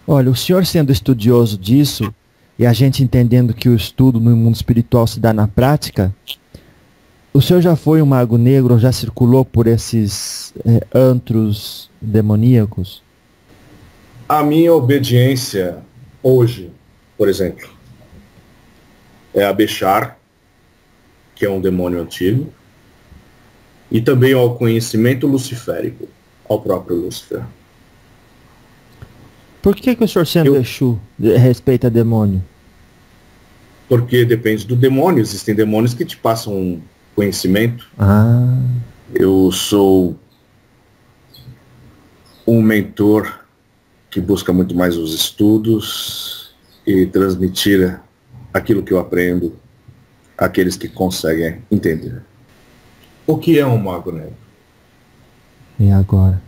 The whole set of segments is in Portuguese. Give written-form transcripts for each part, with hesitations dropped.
Olha, o senhor sendo estudioso disso, e a gente entendendo que o estudo no mundo espiritual se dá na prática, o senhor já foi um mago negro, ou já circulou por esses antros demoníacos? A minha obediência hoje, por exemplo, é a Bechar, que é um demônio antigo, e também ao conhecimento luciférico, ao próprio Lúcifer. Por que o senhor sendo Exu respeita demônio? Porque depende do demônio. Existem demônios que te passam conhecimento. Eu sou um mentor que busca muito mais os estudos e transmitir aquilo que eu aprendo àqueles que conseguem entender. O que é um mago negro? E agora?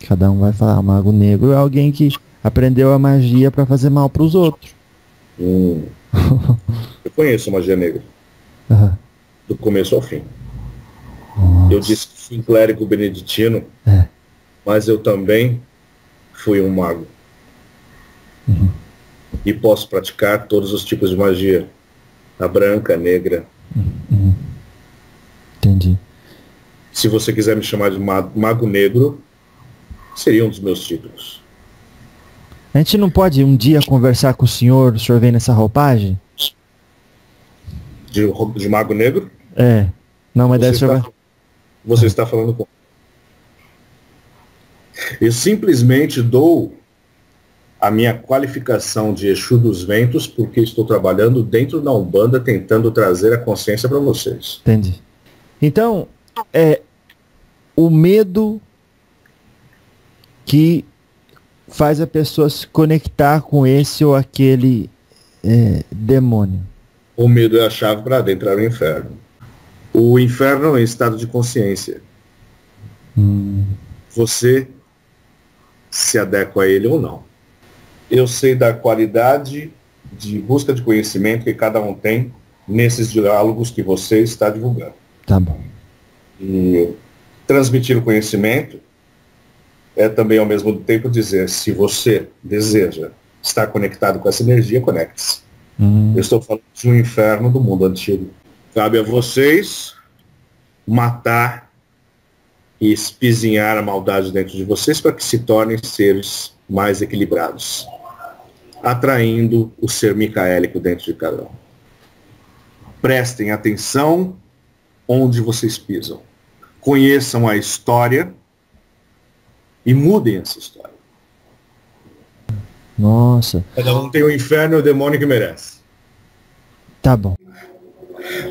Cada um vai falar. O mago negro é alguém que aprendeu a magia para fazer mal para os outros. Eu conheço magia negra. Do começo ao fim. Nossa. Eu disse que fui um clérigo beneditino, mas eu também fui um mago. E posso praticar todos os tipos de magia. A branca, a negra. Entendi. Se você quiser me chamar de mago negro, seria um dos meus títulos. A gente não pode um dia conversar com o senhor vem nessa roupagem? De mago negro? É. Não, mas você está falando com... Eu simplesmente dou a minha qualificação de Exu dos Ventos porque estou trabalhando dentro da Umbanda tentando trazer a consciência para vocês. Entendi. Então, o medo que faz a pessoa se conectar com esse ou aquele demônio. O medo é a chave para adentrar no inferno. O inferno é um estado de consciência. Você se adequa a ele ou não. Eu sei da qualidade de busca de conhecimento que cada um tem nesses diálogos que você está divulgando. Tá bom. E transmitir o conhecimento é também ao mesmo tempo dizer, se você deseja estar conectado com essa energia, conecte-se. Eu estou falando de um inferno do mundo antigo. Cabe a vocês matar e espizinhar a maldade dentro de vocês para que se tornem seres mais equilibrados, atraindo o ser micaélico dentro de cada um. Prestem atenção onde vocês pisam. Conheçam a história e mudem essa história. Nossa. Cada um tem o inferno e o demônio que merece. Tá bom.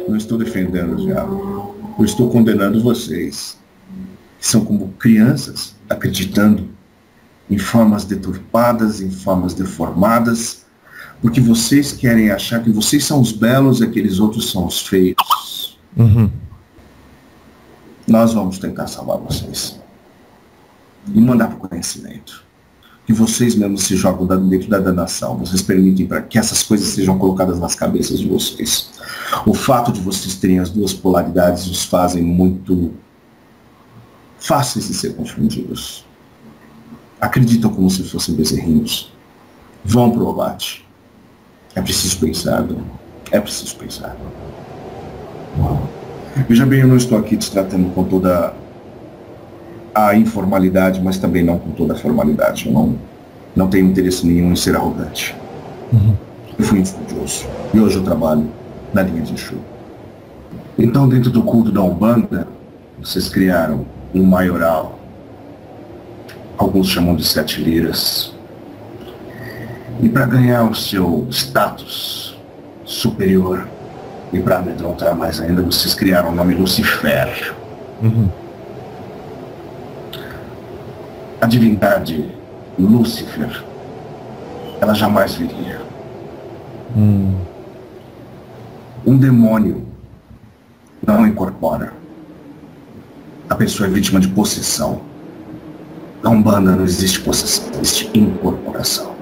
Não estou defendendo o diabo. Eu estou condenando vocês, que são como crianças, acreditando em formas deturpadas, em formas deformadas, porque vocês querem achar que vocês são os belos e aqueles outros são os feios. Nós vamos tentar salvar vocês. E mandar para o conhecimento. Que vocês mesmos se jogam dentro da danação. Vocês permitem para que essas coisas sejam colocadas nas cabeças de vocês. O fato de vocês terem as duas polaridades os fazem muito fáceis de ser confundidos. Acreditam como se fossem bezerrinhos. Vão para o abate. É preciso pensar. É preciso pensar. Veja bem, eu não estou aqui te tratando com toda a informalidade, mas também não com toda a formalidade. Eu não tenho interesse nenhum em ser arrogante. Eu fui estudioso. E hoje eu trabalho na linha de Exu. Então, dentro do culto da Umbanda, vocês criaram um maioral. Alguns chamam de 7 liras. E para ganhar o seu status superior, e para amedrontar mais ainda, vocês criaram o nome Lucifer. A divindade Lúcifer, ela jamais viria. Um demônio não incorpora. A pessoa é vítima de possessão. Na Umbanda não existe possessão, existe incorporação.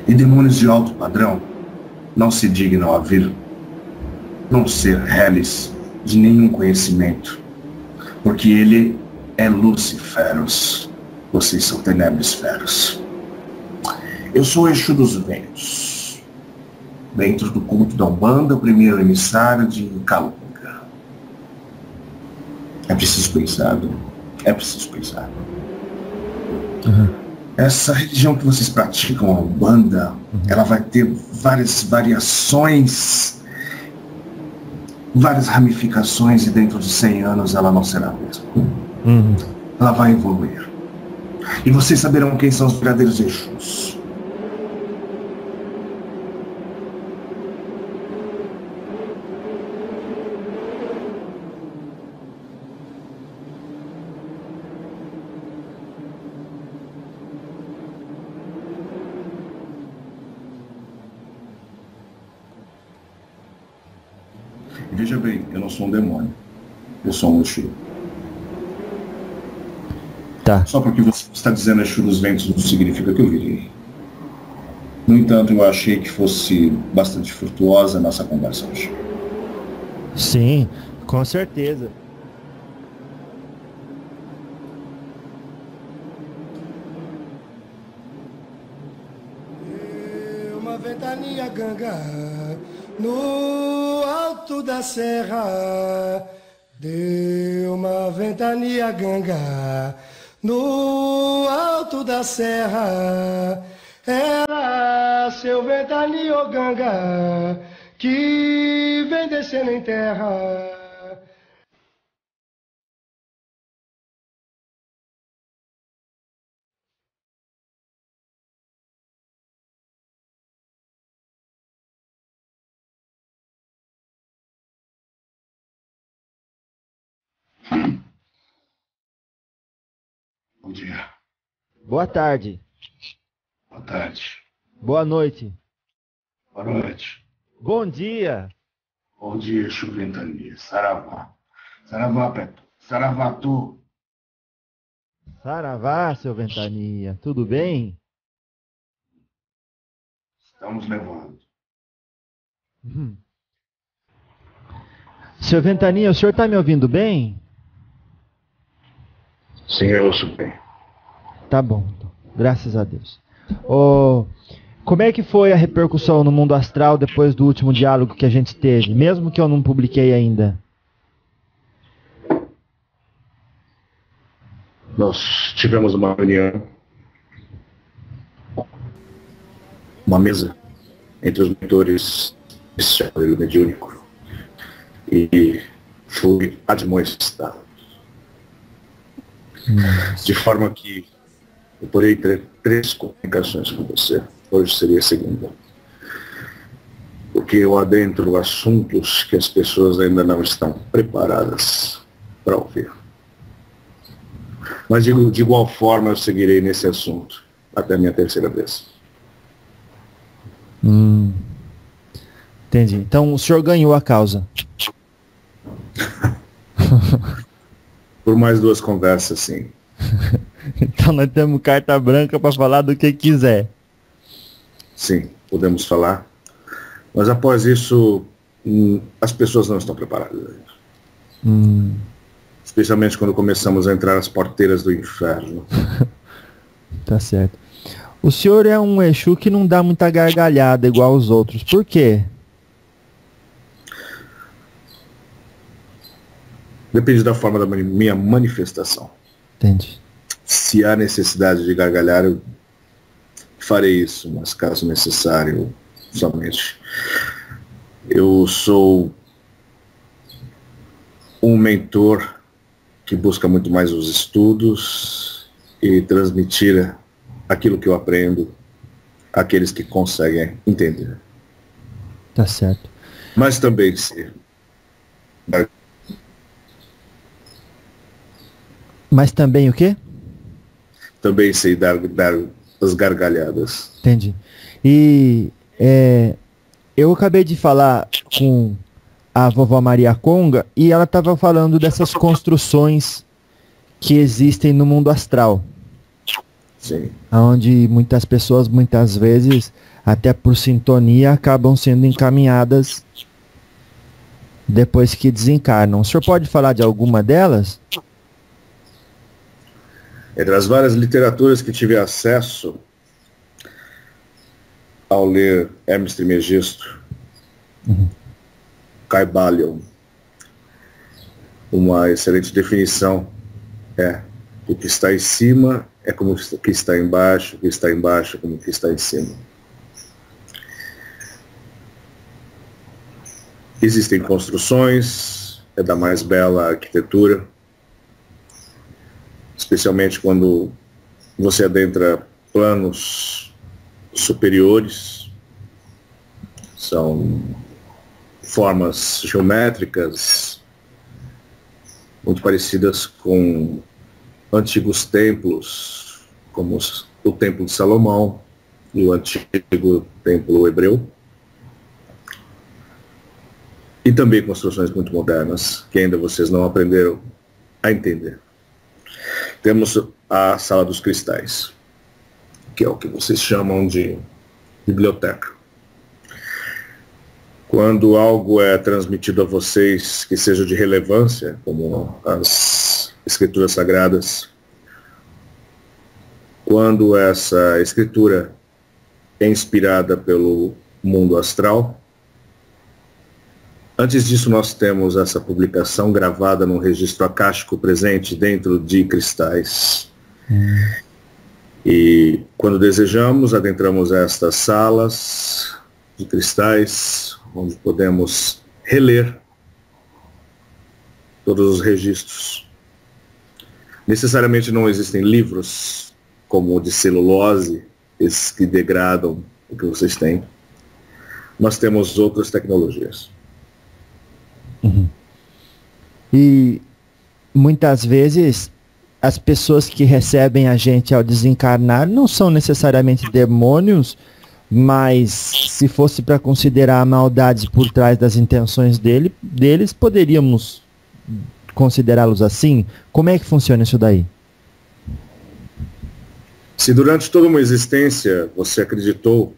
E demônios de alto padrão não se dignam a vir, não ser réis de nenhum conhecimento, porque ele é Luciferos, vocês são Tenebrisferos. Eu sou o Exu dos Ventos. Dentro do culto da Umbanda, o primeiro emissário de Calunga. É preciso pensar, é preciso pensar. Essa religião que vocês praticam, a Umbanda, ela vai ter várias variações, várias ramificações, e dentro de 100 anos ela não será a mesma. Ela vai evoluir. E vocês saberão quem são os verdadeiros Exus. E veja bem, eu não sou um demônio. Eu sou um Exu. Tá. Só porque você está dizendo Exu dos Ventos não significa que eu virei. No entanto, eu achei que fosse bastante frutuosa a nossa conversa hoje. Sim, com certeza. Uma ventania ganga no alto da serra. Deu uma ventania ganga no alto da serra. Era seu ventania ganga que vem descendo em terra. Bom dia. Boa tarde. Boa tarde. Boa noite. Boa noite. Bom dia. Bom dia, Exu Ventania. Saravá. Saravá, Peto. Saravá, tu. Saravá, seu Ventania. Tudo bem? Estamos levando. Seu Ventania, o senhor está me ouvindo bem? Sim, eu ouço bem. Tá bom, então. Graças a Deus. Como é que foi a repercussão no mundo astral depois do último diálogo que a gente teve, mesmo que eu não publiquei ainda? Nós tivemos uma reunião, uma mesa entre os mentores desse chapéu mediúnico, e fui admoestado. De forma que eu porei três comunicações com você. Hoje seria a segunda. Porque eu adentro assuntos que as pessoas ainda não estão preparadas para ouvir. Mas de igual forma eu seguirei nesse assunto até a minha terceira vez. Entendi. Então o senhor ganhou a causa. Por mais 2 conversas, sim. Então nós temos carta branca para falar do que quiser. Sim, podemos falar. Mas após isso, as pessoas não estão preparadas ainda. Especialmente quando começamos a entrar nas porteiras do inferno. Tá certo. O senhor é um Exu que não dá muita gargalhada igual os outros. Por quê? Depende da forma da minha manifestação. Entendi. Se há necessidade de gargalhar, eu farei isso, mas caso necessário, somente. Eu sou um mentor que busca muito mais os estudos e transmitir aquilo que eu aprendo àqueles que conseguem entender. Tá certo. Mas também se... Mas também o quê? Também sei dar as gargalhadas. Entendi. E eu acabei de falar com a vovó Maria Conga e ela estava falando dessas construções que existem no mundo astral. Sim. Onde muitas pessoas, muitas vezes, até por sintonia, acabam sendo encaminhadas depois que desencarnam. O senhor pode falar de alguma delas? Entre as várias literaturas que tive acesso, ao ler Hermes Trismegisto, Kybalion, uma excelente definição o que está em cima é como o que está embaixo, o que está embaixo é como o que está em cima. Existem construções, é da mais bela arquitetura, especialmente quando você adentra planos superiores, são formas geométricas muito parecidas com antigos templos, como o Templo de Salomão e o antigo Templo Hebreu. E também construções muito modernas, que ainda vocês não aprenderam a entender. Temos a Sala dos Cristais, que é o que vocês chamam de biblioteca. Quando algo é transmitido a vocês que seja de relevância, como as escrituras sagradas, quando essa escritura é inspirada pelo mundo astral, antes disso nós temos essa publicação gravada num registro acástico presente dentro de cristais. E quando desejamos, adentramos estas salas de cristais, onde podemos reler todos os registros. Necessariamente não existem livros como o de celulose, esses que degradam o que vocês têm. Nós temos outras tecnologias. E muitas vezes as pessoas que recebem a gente ao desencarnar não são necessariamente demônios, mas se fosse para considerar a maldade por trás das intenções deles, poderíamos considerá-los assim? Como é que funciona isso daí? Se durante toda uma existência você acreditou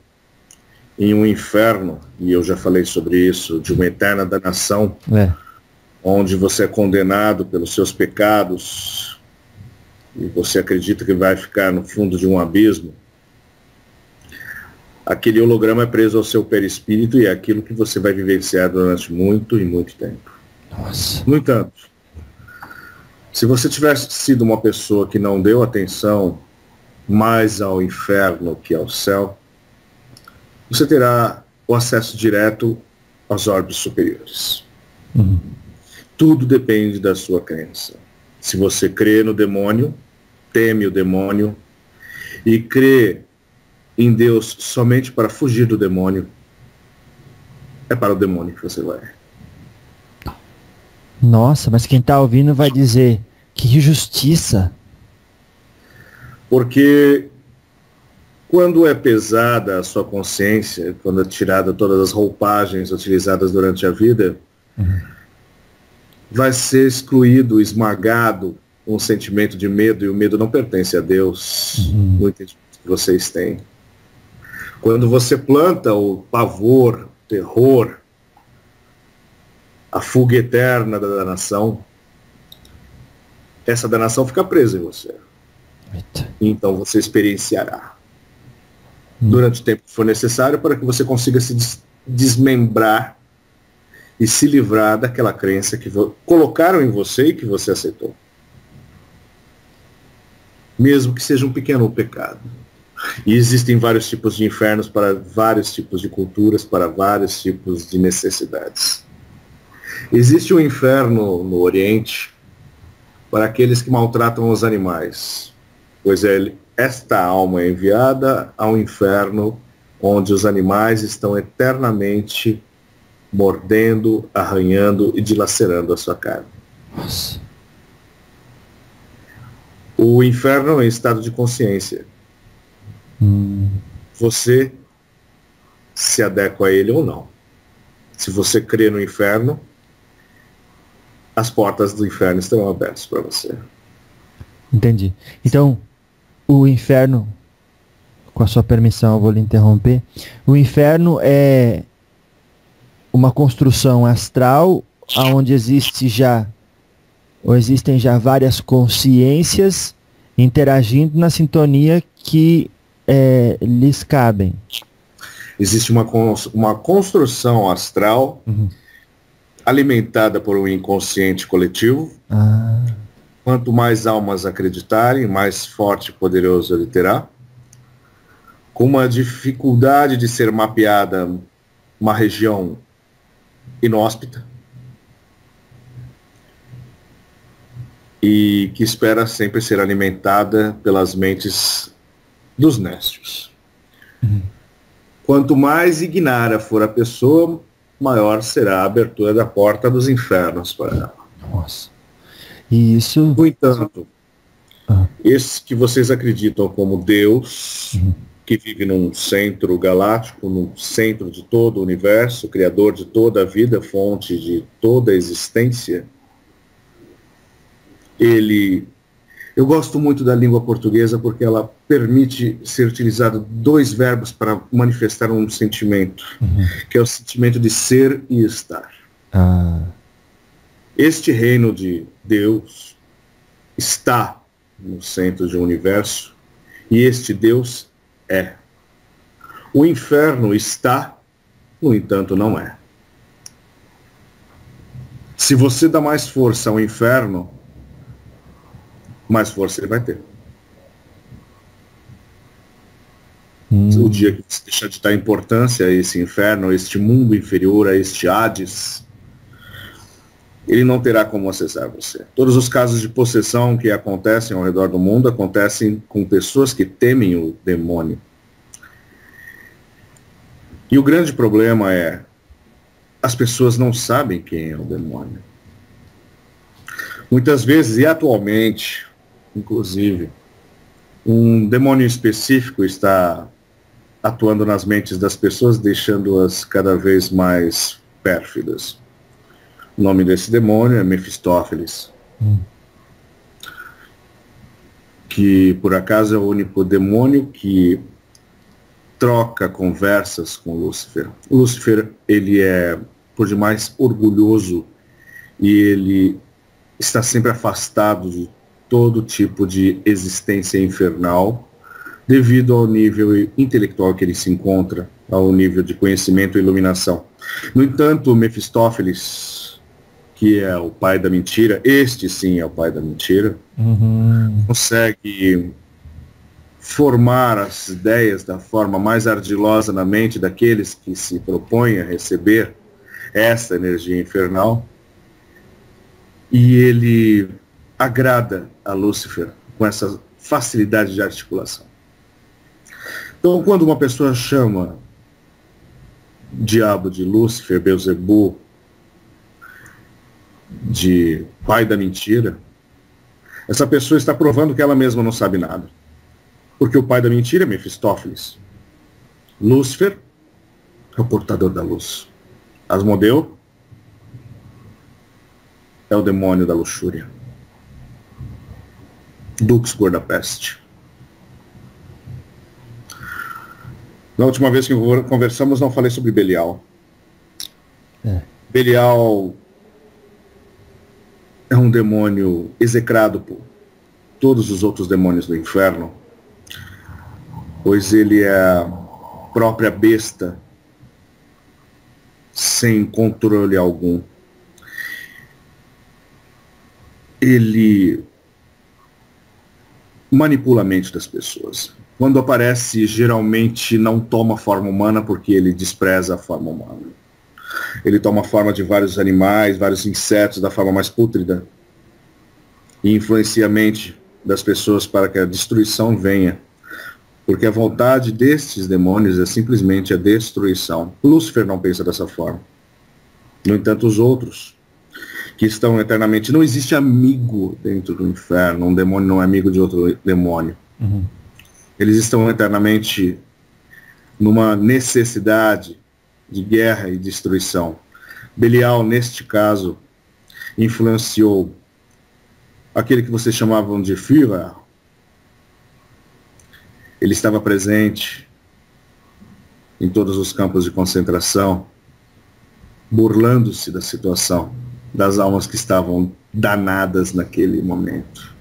em um inferno, e eu já falei sobre isso, de uma eterna danação, onde você é condenado pelos seus pecados, e você acredita que vai ficar no fundo de um abismo, aquele holograma é preso ao seu perispírito e é aquilo que você vai vivenciar durante muito e muito tempo. Nossa. No entanto, se você tivesse sido uma pessoa que não deu atenção mais ao inferno que ao céu, você terá o acesso direto aos orbes superiores. Tudo depende da sua crença. Se você crê no demônio, teme o demônio e crê em Deus somente para fugir do demônio, é para o demônio que você vai. Nossa, mas quem está ouvindo vai dizer, que injustiça. Porque quando é pesada a sua consciência, quando é tirada todas as roupagens utilizadas durante a vida, vai ser excluído, esmagado um sentimento de medo, e o medo não pertence a Deus, no entendimento que vocês têm. Quando você planta o pavor, o terror, a fuga eterna da danação, essa danação fica presa em você. Então você experienciará durante o tempo que for necessário para que você consiga se desmembrar e se livrar daquela crença que colocaram em você e que você aceitou. Mesmo que seja um pequeno pecado. E existem vários tipos de infernos para vários tipos de culturas, para vários tipos de necessidades. Existe um inferno no Oriente para aqueles que maltratam os animais, pois esta alma é enviada ao inferno, onde os animais estão eternamente mordendo, arranhando e dilacerando a sua carne. Nossa. O inferno é em estado de consciência. Você se adequa a ele ou não. Se você crê no inferno, as portas do inferno estarão abertas para você. Entendi. Então, o inferno, com a sua permissão, eu vou lhe interromper. O inferno é uma construção astral onde existem já várias consciências interagindo na sintonia que lhes cabem. Existe uma construção astral alimentada por um inconsciente coletivo. Quanto mais almas acreditarem, mais forte e poderoso ele terá. Com uma dificuldade de ser mapeada uma região inóspita. E que espera sempre ser alimentada pelas mentes dos nécios. Quanto mais ignara for a pessoa, maior será a abertura da porta dos infernos para ela. Nossa. E isso... No entanto, esse que vocês acreditam como Deus, que vive num centro galáctico, no centro de todo o universo, criador de toda a vida, fonte de toda a existência, eu gosto muito da língua portuguesa porque ela permite ser utilizado 2 verbos para manifestar um sentimento, que é o sentimento de ser e estar. Este reino de Deus está no centro de um universo e este Deus é. O inferno está, no entanto, não é. Se você dá mais força ao inferno, mais força ele vai ter. O dia que você deixar de dar importância a esse inferno, a este mundo inferior, a este Hades, ele não terá como acessar você. Todos os casos de possessão que acontecem ao redor do mundo acontecem com pessoas que temem o demônio. E o grande problema é, as pessoas não sabem quem é o demônio. Muitas vezes, e atualmente, inclusive, um demônio específico está atuando nas mentes das pessoas, deixando-as cada vez mais pérfidas. O nome desse demônio é Mefistófeles. Que, por acaso, é o único demônio que troca conversas com Lúcifer. Lúcifer, ele é, por demais, orgulhoso e ele está sempre afastado de todo tipo de existência infernal devido ao nível intelectual que ele se encontra, ao nível de conhecimento e iluminação. No entanto, Mefistófeles, que é o pai da mentira, este sim é o pai da mentira, consegue formar as ideias da forma mais ardilosa na mente daqueles que se propõem a receber essa energia infernal, e ele agrada a Lúcifer com essa facilidade de articulação. Então, quando uma pessoa chama o diabo de Lúcifer, Beelzebu, de pai da mentira, essa pessoa está provando que ela mesma não sabe nada. Porque o pai da mentira é Mefistófeles. Lúcifer é o portador da luz. Asmodeu é o demônio da luxúria. Dux Gordapeste. Na última vez que conversamos, não falei sobre Belial. Belial é um demônio execrado por todos os outros demônios do inferno, pois ele é a própria besta sem controle algum. Ele manipula a mente das pessoas. Quando aparece, geralmente não toma forma humana porque ele despreza a forma humana. Ele toma a forma de vários animais, vários insetos da forma mais pútrida e influencia a mente das pessoas para que a destruição venha. Porque a vontade destes demônios é simplesmente a destruição. Lúcifer não pensa dessa forma. No entanto, os outros, que estão eternamente... Não existe amigo dentro do inferno. Um demônio não é amigo de outro demônio. Eles estão eternamente numa necessidade de guerra e destruição. Belial, neste caso, influenciou aquele que vocês chamavam de Führer. Ele estava presente em todos os campos de concentração, burlando-se da situação, das almas que estavam danadas naquele momento.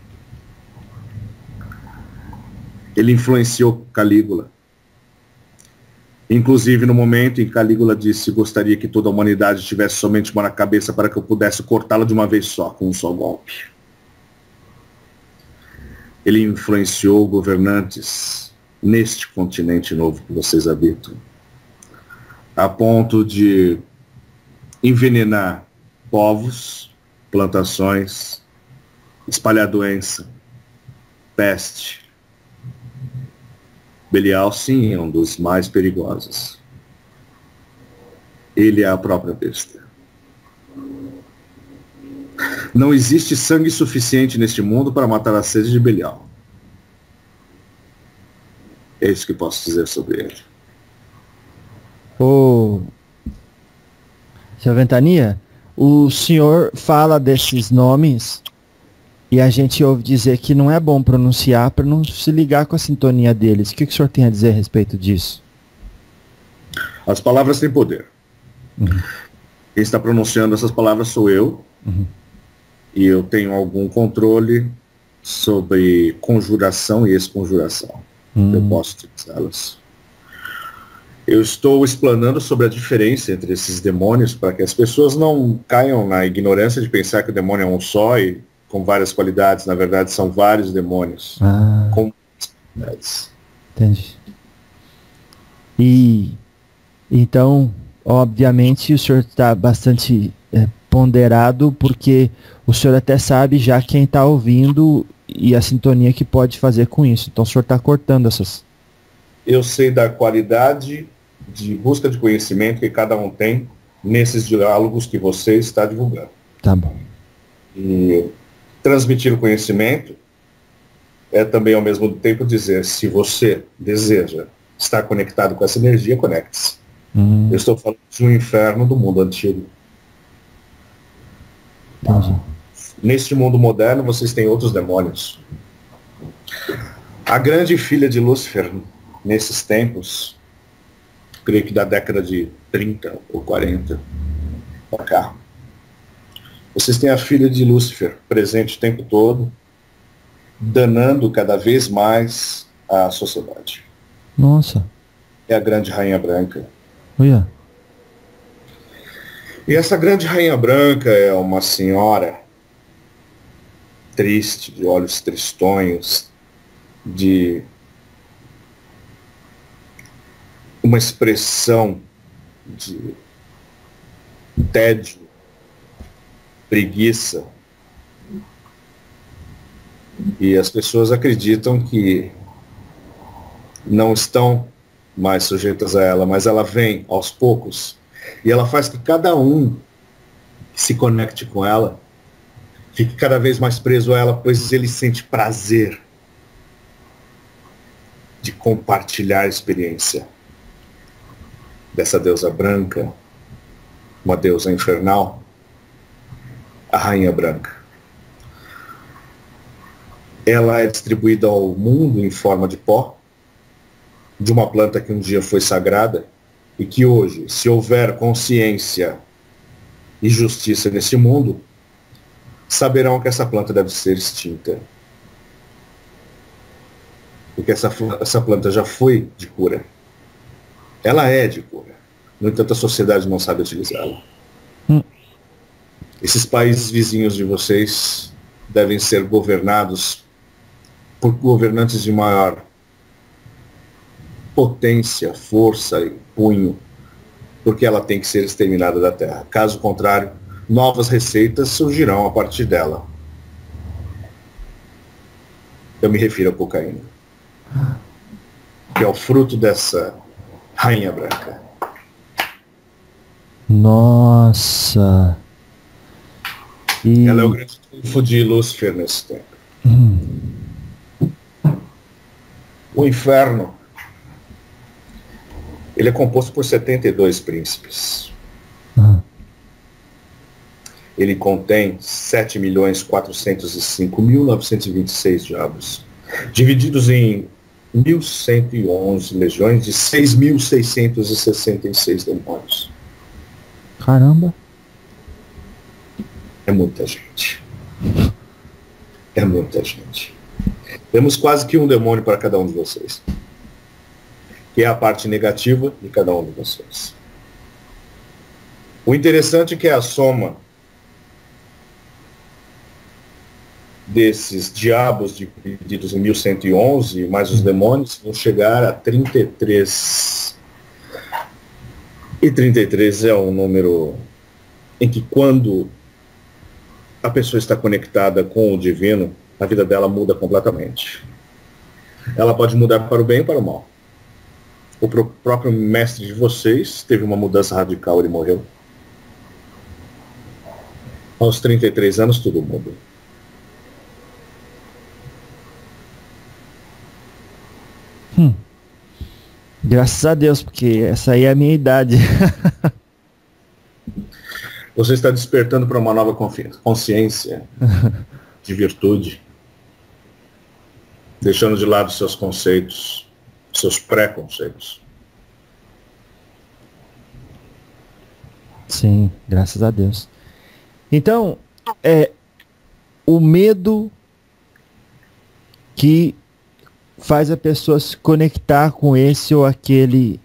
Ele influenciou Calígula. Inclusive, no momento em que Calígula disse gostaria que toda a humanidade tivesse somente uma na cabeça para que eu pudesse cortá-la de uma vez só, com um só golpe. Ele influenciou governantes neste continente novo que vocês habitam, a ponto de envenenar povos, plantações, espalhar doença, peste. Belial, sim, é um dos mais perigosos. Ele é a própria besta. Não existe sangue suficiente neste mundo para matar a sede de Belial. É isso que posso dizer sobre ele. Ô, Sr. Ventania, o senhor fala desses nomes e a gente ouve dizer que não é bom pronunciar para não se ligar com a sintonia deles. O que o senhor tem a dizer a respeito disso? As palavras têm poder. Quem está pronunciando essas palavras sou eu. E eu tenho algum controle sobre conjuração e exconjuração. Eu posso utilizá-las. Eu estou explanando sobre a diferença entre esses demônios para que as pessoas não caiam na ignorância de pensar que o demônio é um só e com várias qualidades. Na verdade, são vários demônios com várias qualidades. Entendi. E então, obviamente, o senhor está bastante ponderado, porque o senhor até sabe já quem está ouvindo e a sintonia que pode fazer com isso. Então o senhor está cortando essas... Eu sei da qualidade de busca de conhecimento que cada um tem nesses diálogos que você está divulgando. Tá bom. E transmitir o conhecimento é também ao mesmo tempo dizer, se você deseja estar conectado com essa energia, conecte-se. Eu estou falando de um inferno do mundo antigo. Entendi. Neste mundo moderno, vocês têm outros demônios. A grande filha de Lúcifer, nesses tempos, creio que da década de 30 ou 40 para cá, vocês têm a filha de Lúcifer presente o tempo todo, danando cada vez mais a sociedade. Nossa. É a grande Rainha Branca. Olha. E essa grande Rainha Branca é uma senhora triste, de olhos tristonhos, de uma expressão de tédio, preguiça. E as pessoas acreditam que não estão mais sujeitas a ela, mas ela vem aos poucos e ela faz que cada um que se conecte com ela fique cada vez mais preso a ela, pois ele sente prazer de compartilhar a experiência dessa deusa branca, uma deusa infernal, a Rainha Branca. Ela é distribuída ao mundo em forma de pó, de uma planta que um dia foi sagrada, e que hoje, se houver consciência e justiça nesse mundo, saberão que essa planta deve ser extinta. Porque essa planta já foi de cura. Ela é de cura. No entanto, a sociedade não sabe utilizá-la. Esses países vizinhos de vocês devem ser governados por governantes de maior potência, força e punho, porque ela tem que ser exterminada da Terra. Caso contrário, novas receitas surgirão a partir dela. Eu me refiro à cocaína, que é o fruto dessa Rainha Branca. Nossa. E... ela é o grande trunfo de Lúcifer nesse tempo. O inferno, ele é composto por 72 príncipes. Ele contém 7.405.926 diabos, divididos em 1.111 legiões de 6.666 demônios. Caramba. É muita gente. É muita gente. Temos quase que um demônio para cada um de vocês. que é a parte negativa de cada um de vocês. O interessante é que a soma desses diabos divididos em 1111, mais os demônios, vão chegar a 33. E 33 é um número em que, quando a pessoa está conectada com o divino, a vida dela muda completamente. Ela pode mudar para o bem e para o mal. O próprio mestre de vocês teve uma mudança radical, ele morreu. Aos 33 anos, tudo muda. Graças a Deus, porque essa aí é a minha idade. Você está despertando para uma nova consciência de virtude, deixando de lado seus conceitos, seus preconceitos. Sim, graças a Deus. Então, o medo que faz a pessoa se conectar com esse ou aquele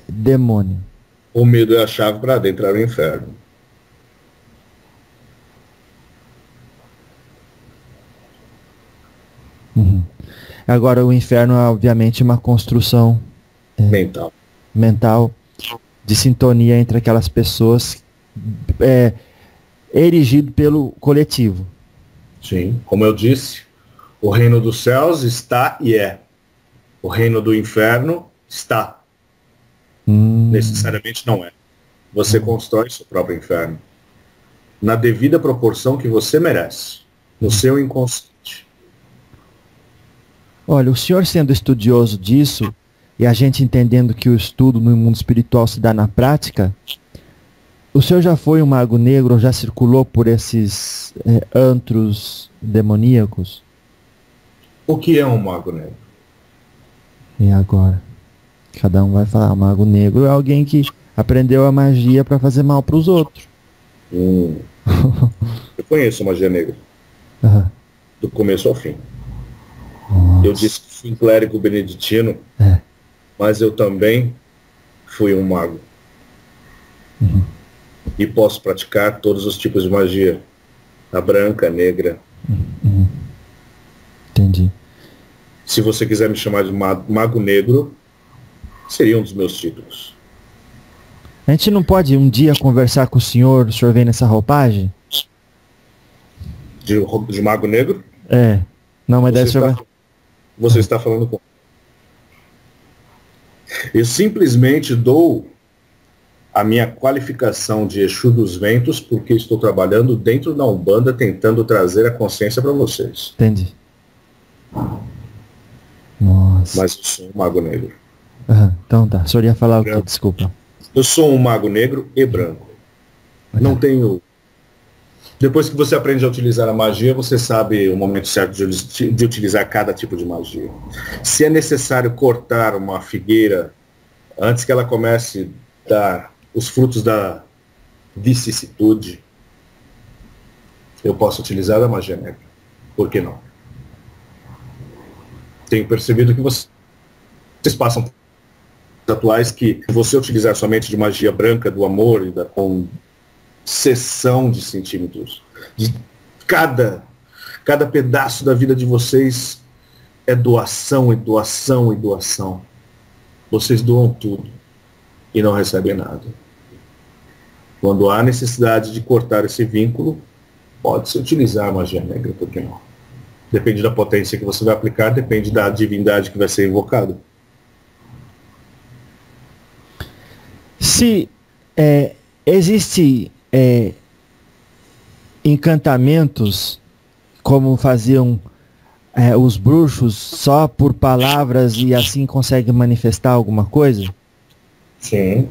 demônio. O medo é a chave para adentrar o inferno. Uhum. Agora, o inferno é obviamente uma construção mental de sintonia entre aquelas pessoas, erigido pelo coletivo. Sim, como eu disse, o reino dos céus está e é. O reino do inferno está. Necessariamente não é. Você constrói seu próprio inferno na devida proporção que você merece, no seu inconsciente. Olha, o senhor sendo estudioso disso, e a gente entendendo que o estudo no mundo espiritual se dá na prática, o senhor já foi um mago negro, ou já circulou por esses antros demoníacos? O que é um mago negro? E agora? Cada um vai falar, mago negro é alguém que aprendeu a magia para fazer mal para os outros. Eu conheço magia negra. Uhum. Do começo ao fim. Nossa. Eu disse que fui um clérigo beneditino, mas eu também fui um mago. Uhum. E posso praticar todos os tipos de magia. A branca, a negra. Uhum. Entendi. Se você quiser me chamar de mago negro, seria um dos meus títulos. A gente não pode um dia conversar com o senhor vem nessa roupagem? De mago negro? Não, mas você está falando com... Eu simplesmente dou a minha qualificação de Exu dos Ventos porque estou trabalhando dentro da Umbanda tentando trazer a consciência para vocês. Entendi. Nossa. Mas eu sou um mago negro. Então tá, o senhor ia falar o quê? Desculpa. Eu sou um mago negro e branco. Não tenho... Depois que você aprende a utilizar a magia, você sabe o momento certo de utilizar cada tipo de magia. Se é necessário cortar uma figueira antes que ela comece a dar os frutos da vicissitude, eu posso utilizar a magia negra. Por que não? Tenho percebido que vocês passam por atuais que se você utilizar somente de magia branca, do amor e da concessão de centímetros, de cada pedaço da vida de vocês é doação e doação e doação. Vocês doam tudo e não recebem nada. Quando há necessidade de cortar esse vínculo, pode-se utilizar a magia negra, por que não? Depende da potência que você vai aplicar, depende da divindade que vai ser invocada. Se existe encantamentos como faziam os bruxos só por palavras e assim conseguem manifestar alguma coisa? Sim.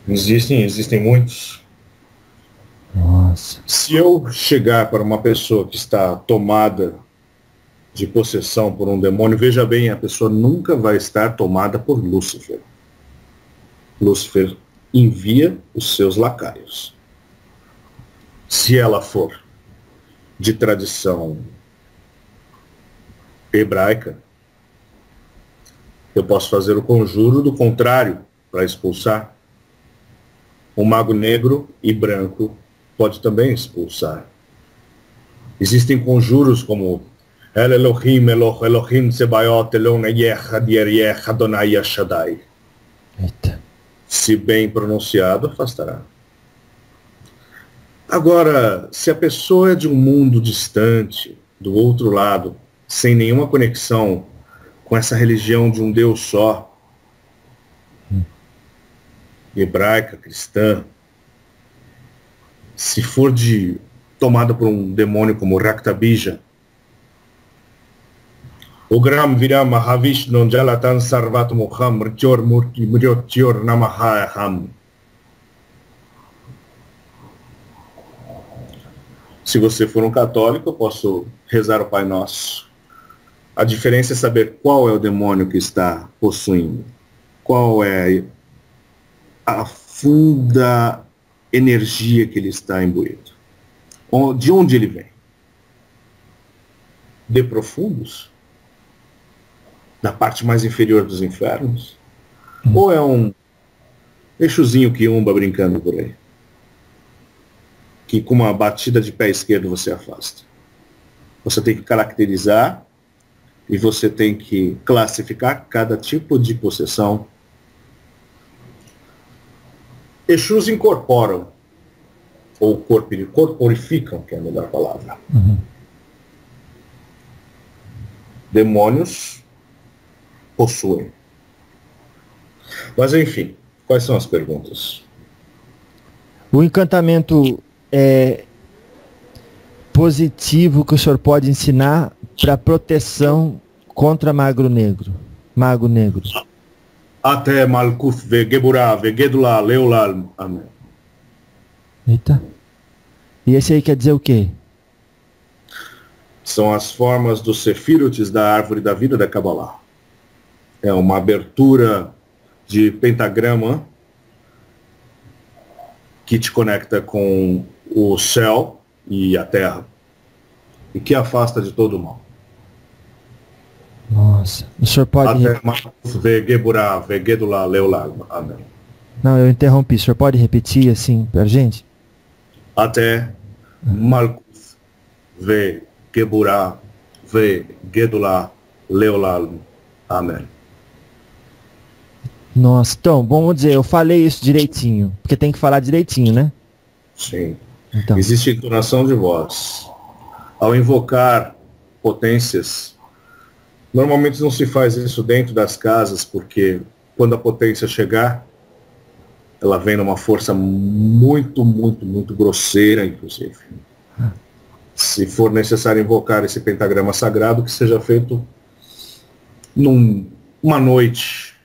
Existem muitos. Nossa. Se eu chegar para uma pessoa que está tomada de possessão por um demônio, veja bem, a pessoa nunca vai estar tomada por Lúcifer. Lúcifer envia os seus lacaios. Se ela for de tradição hebraica, Eu posso fazer o conjuro do contrário para expulsar. Um mago negro e branco pode também expulsar. Existem conjuros como El Elohim, Elohim Sebaot, Elonayech, Adierech, Adonai Shaddai. Se bem pronunciado, afastará. Agora, se a pessoa é de um mundo distante, do outro lado, sem nenhuma conexão com essa religião de um Deus só, hebraica, cristã, se for tomada por um demônio como Raktabija, o Gram Viram Mahavishnu Jalatan Sarvat Muham Rtior Murti Murtior Namahaham. Se você for um católico, eu posso rezar o Pai Nosso. A diferença é saber qual é o demônio que está possuindo, qual é a funda energia que ele está imbuído. De onde ele vem? De profundos? Da parte mais inferior dos infernos? Ou é um Exuzinho quiumba brincando por aí? Que com uma batida de pé esquerdo você afasta. Você tem que caracterizar e você tem que classificar cada tipo de possessão. Exus incorporam, ou corporificam, que é a melhor palavra. Demônios possuem. Mas enfim, quais são as perguntas? O encantamento positivo que o senhor pode ensinar para proteção contra mago negro? Até Malkuth ve Geburah ve Gedula Leolal. Amém. Eita. E esse aí quer dizer o quê? São as formas dos Sefirutes da árvore da vida da Kabbalah. É uma abertura de pentagrama que te conecta com o céu e a terra e que afasta de todo o mal. Nossa, o senhor pode... Amém. Não, eu interrompi. O senhor pode repetir assim pra gente? Até Malkuth ve Geburah ve Gedula Leolam. Amém. Nossa, então, vamos dizer, eu falei isso direitinho, porque tem que falar direitinho, né? Sim. Então. Existe entonação de voz. Ao invocar potências, normalmente não se faz isso dentro das casas, porque quando a potência chegar, ela vem numa força muito, muito, muito grosseira, inclusive. Se for necessário invocar esse pentagrama sagrado, que seja feito numa noite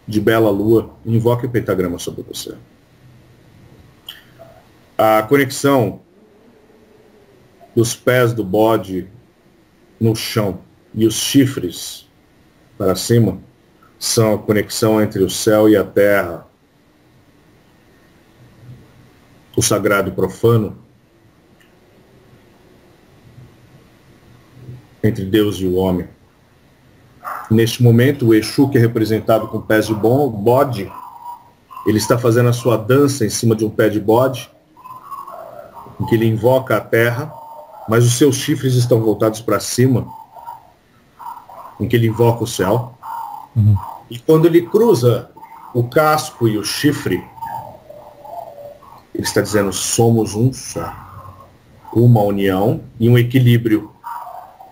de bela lua, invoque o pentagrama sobre você. A conexão dos pés do bode no chão e os chifres para cima são a conexão entre o céu e a terra, o sagrado e o profano, entre Deus e o homem. Neste momento, o Exu, que é representado com pés de bode, ele está fazendo a sua dança em cima de um pé de bode, em que ele invoca a terra, mas os seus chifres estão voltados para cima, em que ele invoca o céu. E quando ele cruza o casco e o chifre, ele está dizendo: somos um só, uma união e um equilíbrio.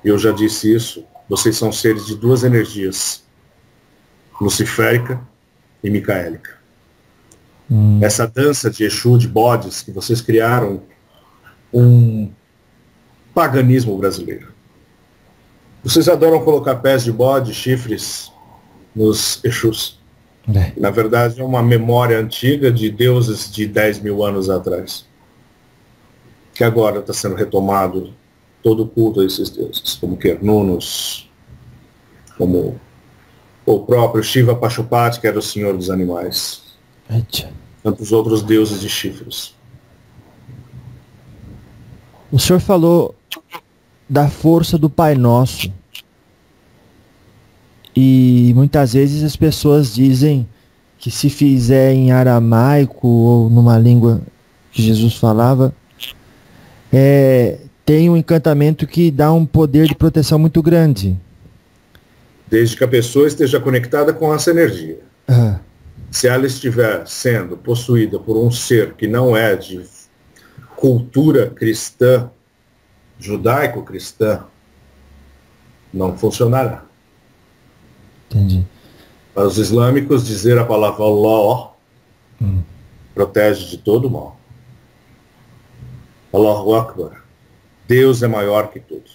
Eu já disse isso. Vocês são seres de duas energias, luciférica e micaélica. Essa dança de Exu, de bodes, que vocês criaram um paganismo brasileiro. Vocês adoram colocar pés de bode, chifres nos Exus. Na verdade, é uma memória antiga de deuses de 10 mil anos atrás, que agora está sendo retomado todo o culto a esses deuses, como Kernunos, como o próprio Shiva Pashupati, que era o senhor dos animais, tantos outros deuses de chifres. O senhor falou da força do Pai Nosso. E muitas vezes as pessoas dizem que se fizer em aramaico ou numa língua que Jesus falava, tem um encantamento que dá um poder de proteção muito grande. Desde que a pessoa esteja conectada com essa energia. Ah. Se ela estiver sendo possuída por um ser que não é de cultura cristã, judaico-cristã, não funcionará. Entendi. Para os islâmicos, dizer a palavra Allah protege de todo mal. Allahu Akbar. Deus é maior que tudo.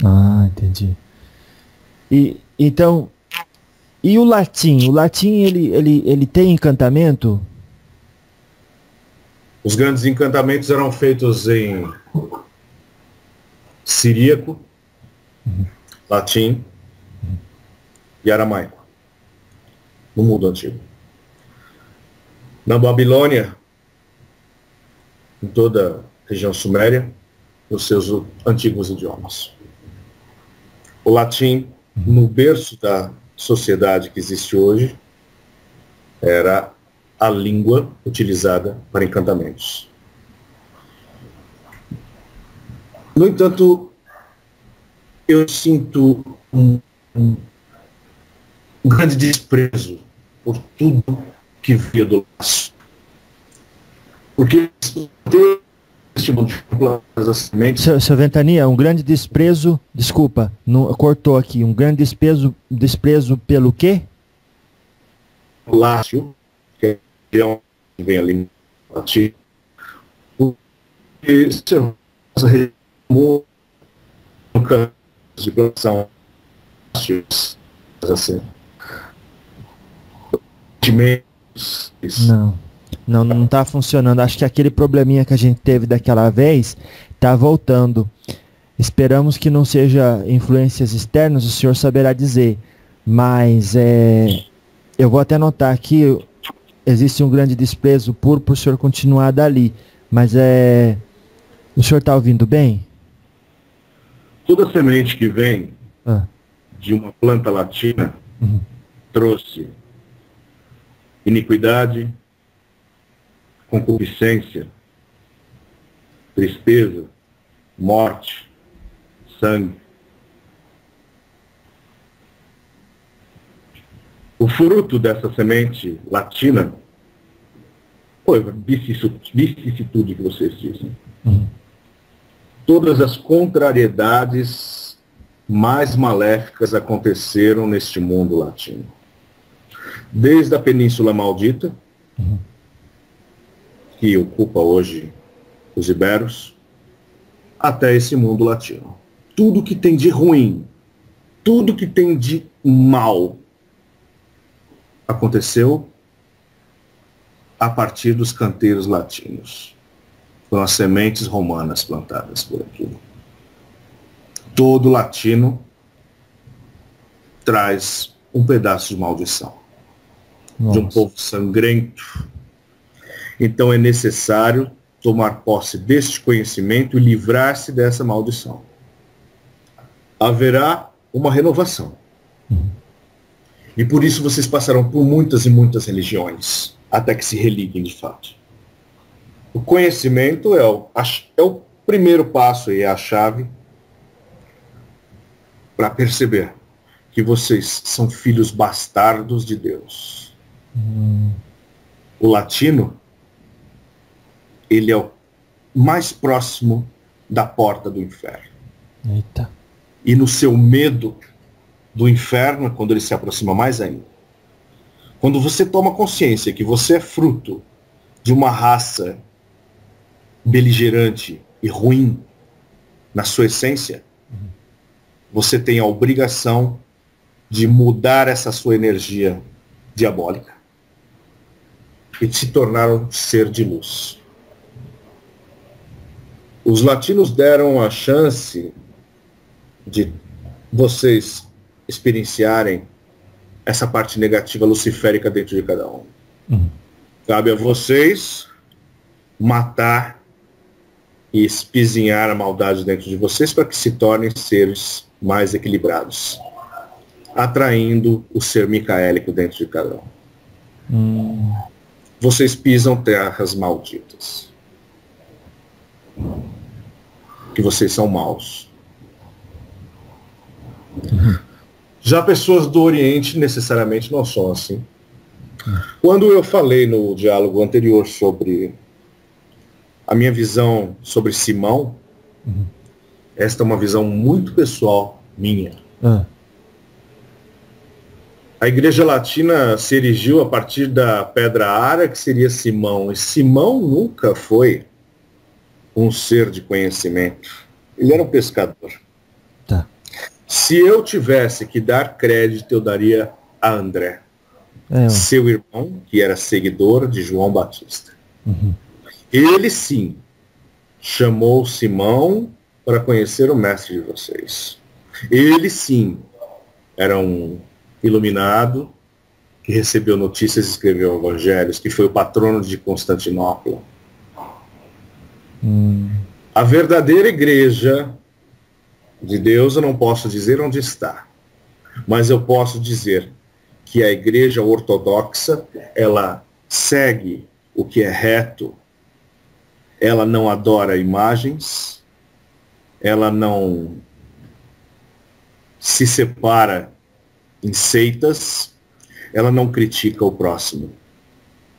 Ah, entendi. Então, e o latim? O latim, ele tem encantamento? Os grandes encantamentos eram feitos em siríaco, latim e aramaico, no mundo antigo. Na Babilônia, em toda a região suméria, nos seus antigos idiomas. O latim, no berço da sociedade que existe hoje, era a língua utilizada para encantamentos. No entanto, eu sinto um grande desprezo por tudo que via do laço. Porque Seu Ventania, um grande desprezo, desculpa, cortou aqui, um grande desprezo pelo quê? O lácio, que é onde vem ali latim, porque se remove de plantação assim. Não está funcionando. Acho que aquele probleminha que a gente teve daquela vez está voltando. Esperamos que não seja influências externas, o senhor saberá dizer. Mas eu vou até anotar aqui, existe um grande desprezo por o senhor continuar dali. Mas o senhor está ouvindo bem? Toda semente que vem de uma planta latina trouxe iniquidade, concupiscência, tristeza, morte, sangue. O fruto dessa semente latina foi a vicissitude que vocês dizem. Todas as contrariedades mais maléficas aconteceram neste mundo latino. Desde a Península Maldita, que ocupa hoje os iberos, até esse mundo latino. Tudo que tem de ruim, tudo que tem de mal, aconteceu a partir dos canteiros latinos. Foram as sementes romanas plantadas por aqui. Todo latino traz um pedaço de maldição. Nossa. De um povo sangrento. Então é necessário tomar posse deste conhecimento e livrar-se dessa maldição. Haverá uma renovação. E por isso vocês passarão por muitas e muitas religiões, até que se religuem de fato. O conhecimento é o primeiro passo e é a chave para perceber que vocês são filhos bastardos de Deus. O latino, ele é o mais próximo da porta do inferno. Eita. E no seu medo do inferno, quando ele se aproxima mais ainda, quando você toma consciência que você é fruto de uma raça beligerante e ruim na sua essência, você tem a obrigação de mudar essa sua energia diabólica e de se tornar um ser de luz. Os latinos deram a chance de vocês experienciarem essa parte negativa luciférica dentro de cada um. Cabe a vocês matar e espizinhar a maldade dentro de vocês para que se tornem seres mais equilibrados. atraindo o ser micaélico dentro de cada um. Vocês pisam terras malditas. Que vocês são maus. Já pessoas do Oriente necessariamente não são assim. Quando eu falei no diálogo anterior sobre a minha visão sobre Simão, esta é uma visão muito pessoal minha. A Igreja Latina se erigiu a partir da pedra ara, que seria Simão. E Simão nunca foi um ser de conhecimento. Ele era um pescador. Tá. Se eu tivesse que dar crédito, eu daria a André, seu irmão, que era seguidor de João Batista. Ele sim chamou Simão para conhecer o mestre de vocês. Ele sim era um iluminado que recebeu notícias e escreveu evangelhos, que foi o patrono de Constantinopla. A verdadeira igreja de Deus, eu não posso dizer onde está, mas eu posso dizer que a igreja ortodoxa, ela segue o que é reto, ela não adora imagens, ela não se separa em seitas, ela não critica o próximo.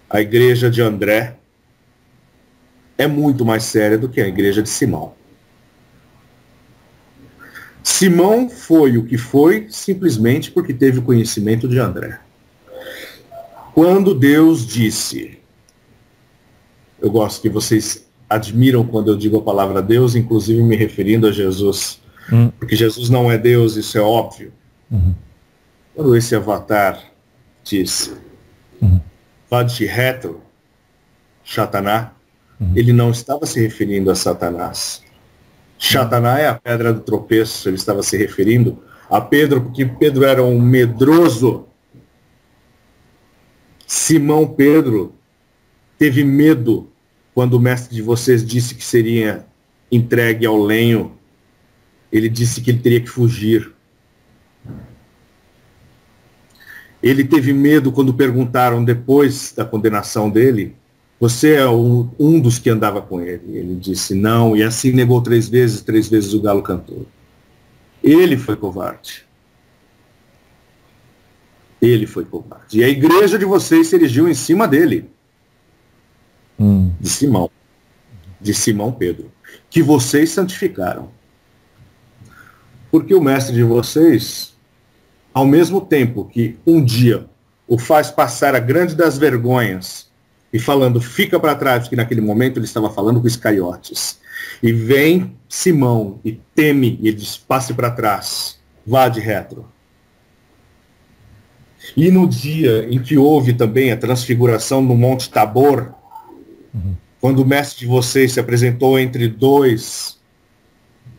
A igreja de André é muito mais séria do que a igreja de Simão. Simão foi o que foi simplesmente porque teve o conhecimento de André. Quando Deus disse, eu gosto que vocês admiram quando eu digo a palavra Deus, inclusive me referindo a Jesus, porque Jesus não é Deus, isso é óbvio. Quando esse avatar disse, Vade retro, Satanás, ele não estava se referindo a Satanás. Satanás é a pedra do tropeço, ele estava se referindo a Pedro, porque Pedro era um medroso. Simão Pedro teve medo quando o mestre de vocês disse que seria entregue ao lenho. Ele disse que ele teria que fugir. Ele teve medo quando perguntaram depois da condenação dele, você é um dos que andava com ele. Ele disse não, e assim negou 3 vezes o galo cantou. Ele foi covarde. Ele foi covarde. E a igreja de vocês se erigiu em cima dele. De Simão. De Simão Pedro. Que vocês santificaram. Porque o mestre de vocês, ao mesmo tempo que um dia o faz passar a grande das vergonhas, e falando, fica para trás, porque naquele momento ele estava falando com Iscariotes. E vem Simão e teme, e ele diz, passe para trás, vá de retro. E no dia em que houve também a transfiguração no Monte Tabor, quando o mestre de vocês se apresentou entre 2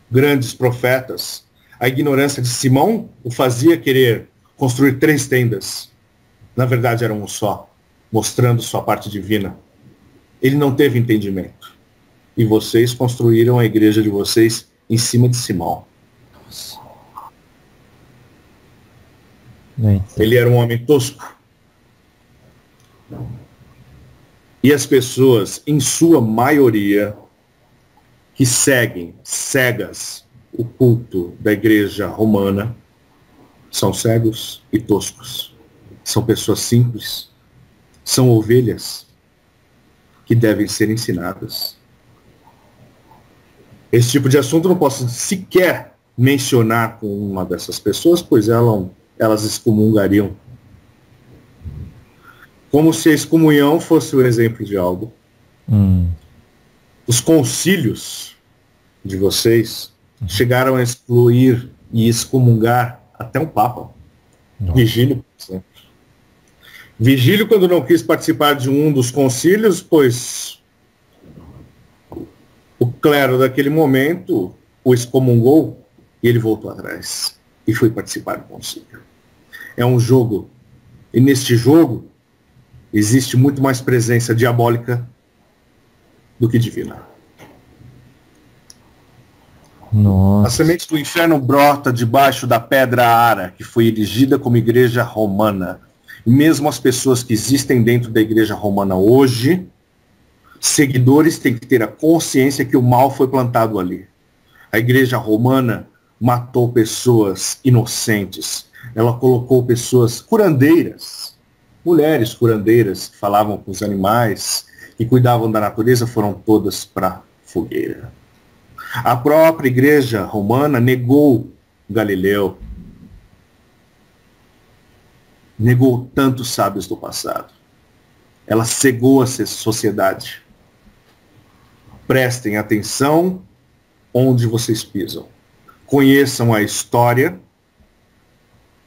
grandes profetas, a ignorância de Simão o fazia querer construir 3 tendas. Na verdade era um só, mostrando sua parte divina. Ele não teve entendimento. E vocês construíram a igreja de vocês em cima de Simão. Nossa. Ele era um homem tosco. E as pessoas, em sua maioria, que seguem cegas o culto da igreja romana, são cegos e toscos. São pessoas simples. São ovelhas que devem ser ensinadas. Esse tipo de assunto eu não posso sequer mencionar com uma dessas pessoas, pois elas excomungariam. Como se a excomunhão fosse o exemplo de algo. Os concílios de vocês chegaram a excluir e excomungar até um papa. Vigílio, por exemplo. Vigílio, quando não quis participar de um dos concílios, pois o clero daquele momento o excomungou e ele voltou atrás e foi participar do concílio. É um jogo, e neste jogo existe muito mais presença diabólica do que divina. Nossa. A semente do inferno brota debaixo da pedra Ara, que foi erigida como igreja romana. E mesmo as pessoas que existem dentro da igreja romana hoje, seguidores têm que ter a consciência que o mal foi plantado ali. A igreja romana matou pessoas inocentes. Ela colocou pessoas curandeiras, mulheres curandeiras que falavam com os animais, que cuidavam da natureza, foram todas para a fogueira. A própria igreja romana negou Galileu, negou tantos sábios do passado. Ela cegou a sociedade. Prestem atenção onde vocês pisam. Conheçam a história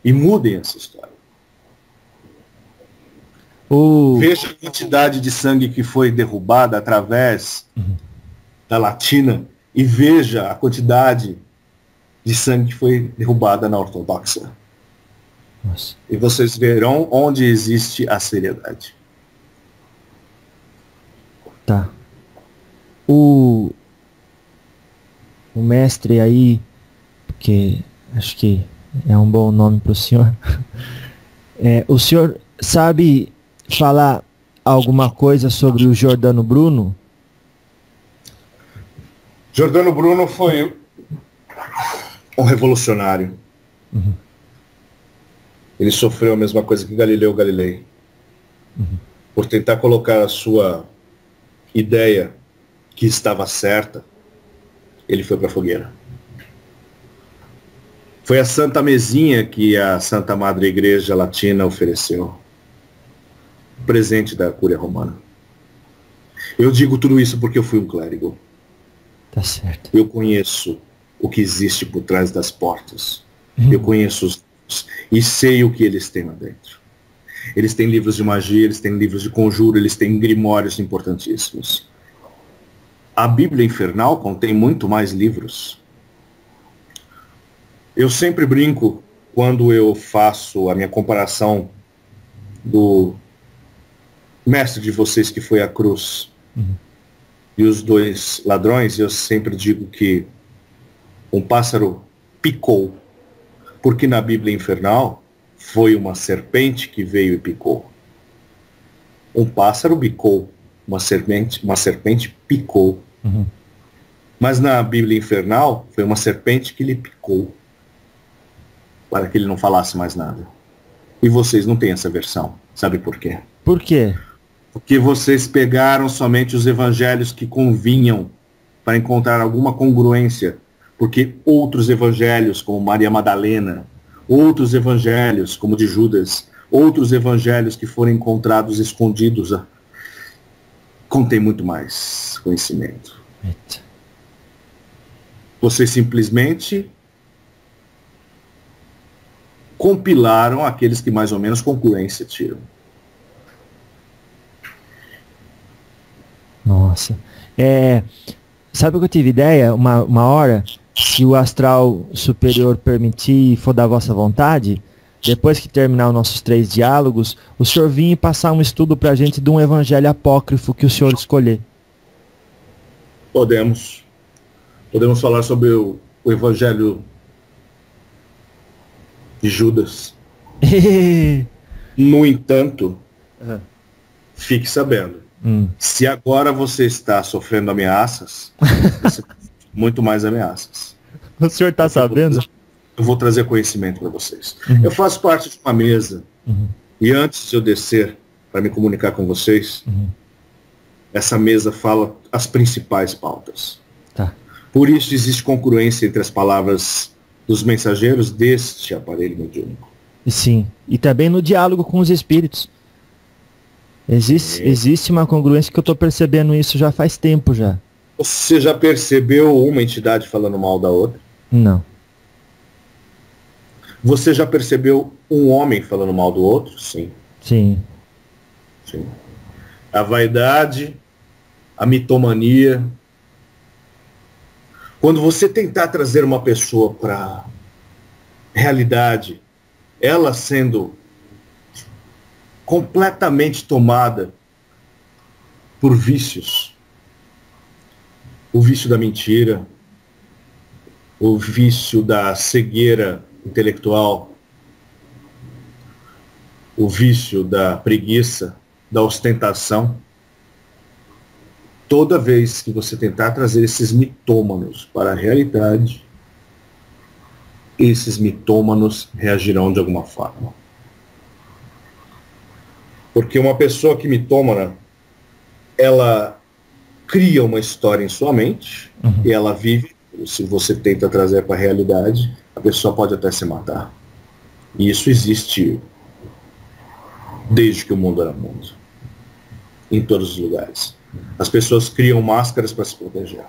e mudem essa história. Veja a quantidade de sangue que foi derrubada através da Latina e veja a quantidade de sangue que foi derrubada na ortodoxa. Nossa. E vocês verão onde existe a seriedade. Tá. O mestre aí, porque acho que é um bom nome para o senhor. O senhor sabe falar alguma coisa sobre o Giordano Bruno? Giordano Bruno foi um revolucionário. Ele sofreu a mesma coisa que Galileu Galilei. Por tentar colocar a sua ideia que estava certa, ele foi para a fogueira. Foi a Santa Mesinha que a Santa Madre Igreja Latina ofereceu. Presente da Cúria Romana. Eu digo tudo isso porque eu fui um clérigo. Tá certo. Eu conheço o que existe por trás das portas. Eu conheço os livros e sei o que eles têm lá dentro. Eles têm livros de magia, eles têm livros de conjuro, eles têm grimórios importantíssimos. A Bíblia Infernal contém muito mais livros. Eu sempre brinco quando eu faço a minha comparação do mestre de vocês que foi à cruz e os dois ladrões. Eu sempre digo que um pássaro picou, porque na Bíblia Infernal foi uma serpente que veio e picou. Um pássaro bicou, uma serpente picou. Mas na Bíblia Infernal foi uma serpente que lhe picou, para que ele não falasse mais nada. E vocês não têm essa versão. Sabe por quê? Por quê? Porque vocês pegaram somente os evangelhos que convinham para encontrar alguma congruência. Porque outros evangelhos, como Maria Madalena, outros evangelhos, como de Judas, outros evangelhos que foram encontrados escondidos, contém muito mais conhecimento. Eita. Vocês simplesmente compilaram aqueles que mais ou menos concluência tiram. Nossa. Sabe o que eu tive ideia? Uma hora, se o astral superior permitir e for da vossa vontade, depois que terminar os nossos 3 diálogos, o senhor vir e passar um estudo pra gente de um evangelho apócrifo que o senhor escolher. Podemos falar sobre o evangelho de Judas. No entanto, fique sabendo, se agora você está sofrendo ameaças, você muito mais ameaças. O senhor está sabendo? Eu vou trazer conhecimento para vocês. Eu faço parte de uma mesa, e antes de eu descer para me comunicar com vocês, essa mesa fala as principais pautas. Tá. Por isso existe congruência entre as palavras dos mensageiros deste aparelho mediúnico. Sim. E também no diálogo com os espíritos. Existe uma congruência que eu estou percebendo isso já faz tempo já. Você já percebeu uma entidade falando mal da outra? Não. Você já percebeu um homem falando mal do outro? Sim. Sim. Sim. A vaidade, a mitomania. Quando você tentar trazer uma pessoa para realidade, ela sendo completamente tomada por vícios, o vício da mentira, o vício da cegueira intelectual, o vício da preguiça, da ostentação. Toda vez que você tentar trazer esses mitômanos para a realidade, esses mitômanos reagirão de alguma forma. Porque uma pessoa que mitômana, ela cria uma história em sua mente, e ela vive. Se você tenta trazer para a realidade, a pessoa pode até se matar. E isso existe desde que o mundo era mundo. Em todos os lugares. As pessoas criam máscaras para se proteger.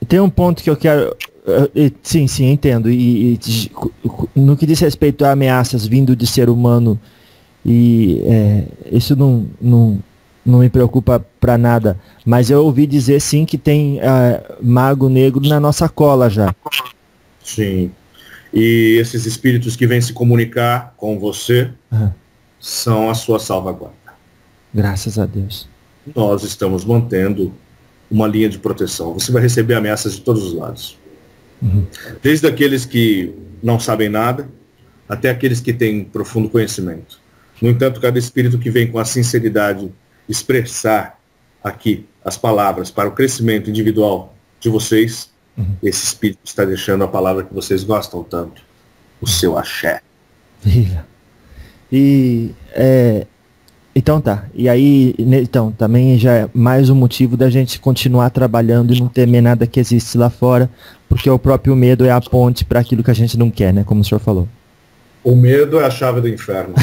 Tem um ponto que eu quero... Sim, entendo. E no que diz respeito a ameaças vindo de ser humano, isso não me preocupa para nada. Mas eu ouvi dizer, sim, que tem mago negro na nossa cola já. Sim. E esses espíritos que vêm se comunicar com você são a sua salvaguarda. Graças a Deus. Nós estamos mantendo uma linha de proteção. Você vai receber ameaças de todos os lados. Desde aqueles que não sabem nada, até aqueles que têm profundo conhecimento. No entanto, cada espírito que vem com a sinceridade expressar aqui as palavras para o crescimento individual de vocês, esse espírito está deixando a palavra que vocês gostam tanto, o seu axé. Então tá. E aí, então, também já é mais um motivo da gente continuar trabalhando e não temer nada que existe lá fora, porque o próprio medo é a ponte para aquilo que a gente não quer, né? Como o senhor falou. O medo é a chave do inferno.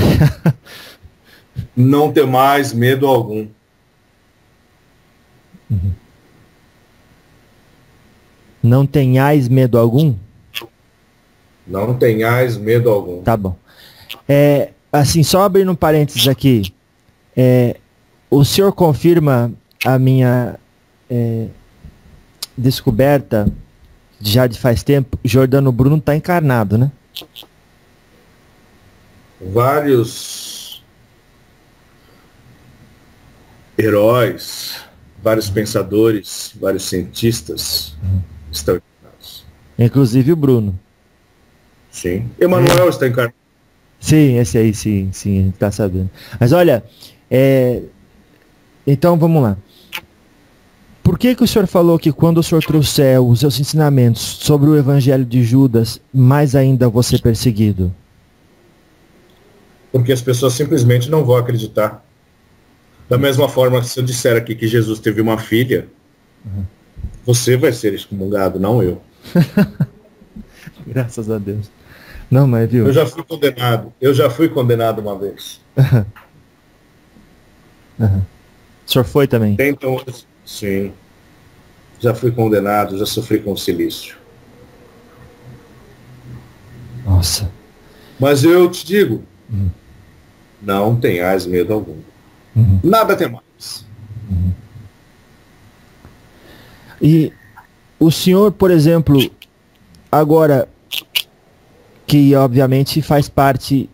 Não ter mais medo algum. Não tenhais medo algum? Não tenhais medo algum. Tá bom. Assim, só abrindo um parênteses aqui. O senhor confirma a minha descoberta, já de faz tempo, Jordano Bruno está encarnado, né? Vários heróis, vários pensadores, vários cientistas estão encarnados. Inclusive o Bruno. Sim. Emanuel está encarnado. Sim, esse aí, sim, a gente tá sabendo. Mas olha, então vamos lá. Por que o senhor falou que quando o senhor trouxer os seus ensinamentos sobre o evangelho de Judas, mais ainda vou ser perseguido? Porque as pessoas simplesmente não vão acreditar. Da mesma forma, se eu disser aqui que Jesus teve uma filha, você vai ser excomungado, não eu. Graças a Deus. Não, mas viu? Eu já fui condenado. Eu já fui condenado uma vez. O senhor foi também? Então, sim. Já fui condenado, já sofri com silício. Nossa. Mas eu te digo, não tenhais medo algum. Nada tem mais. E o senhor, por exemplo, agora que obviamente faz parte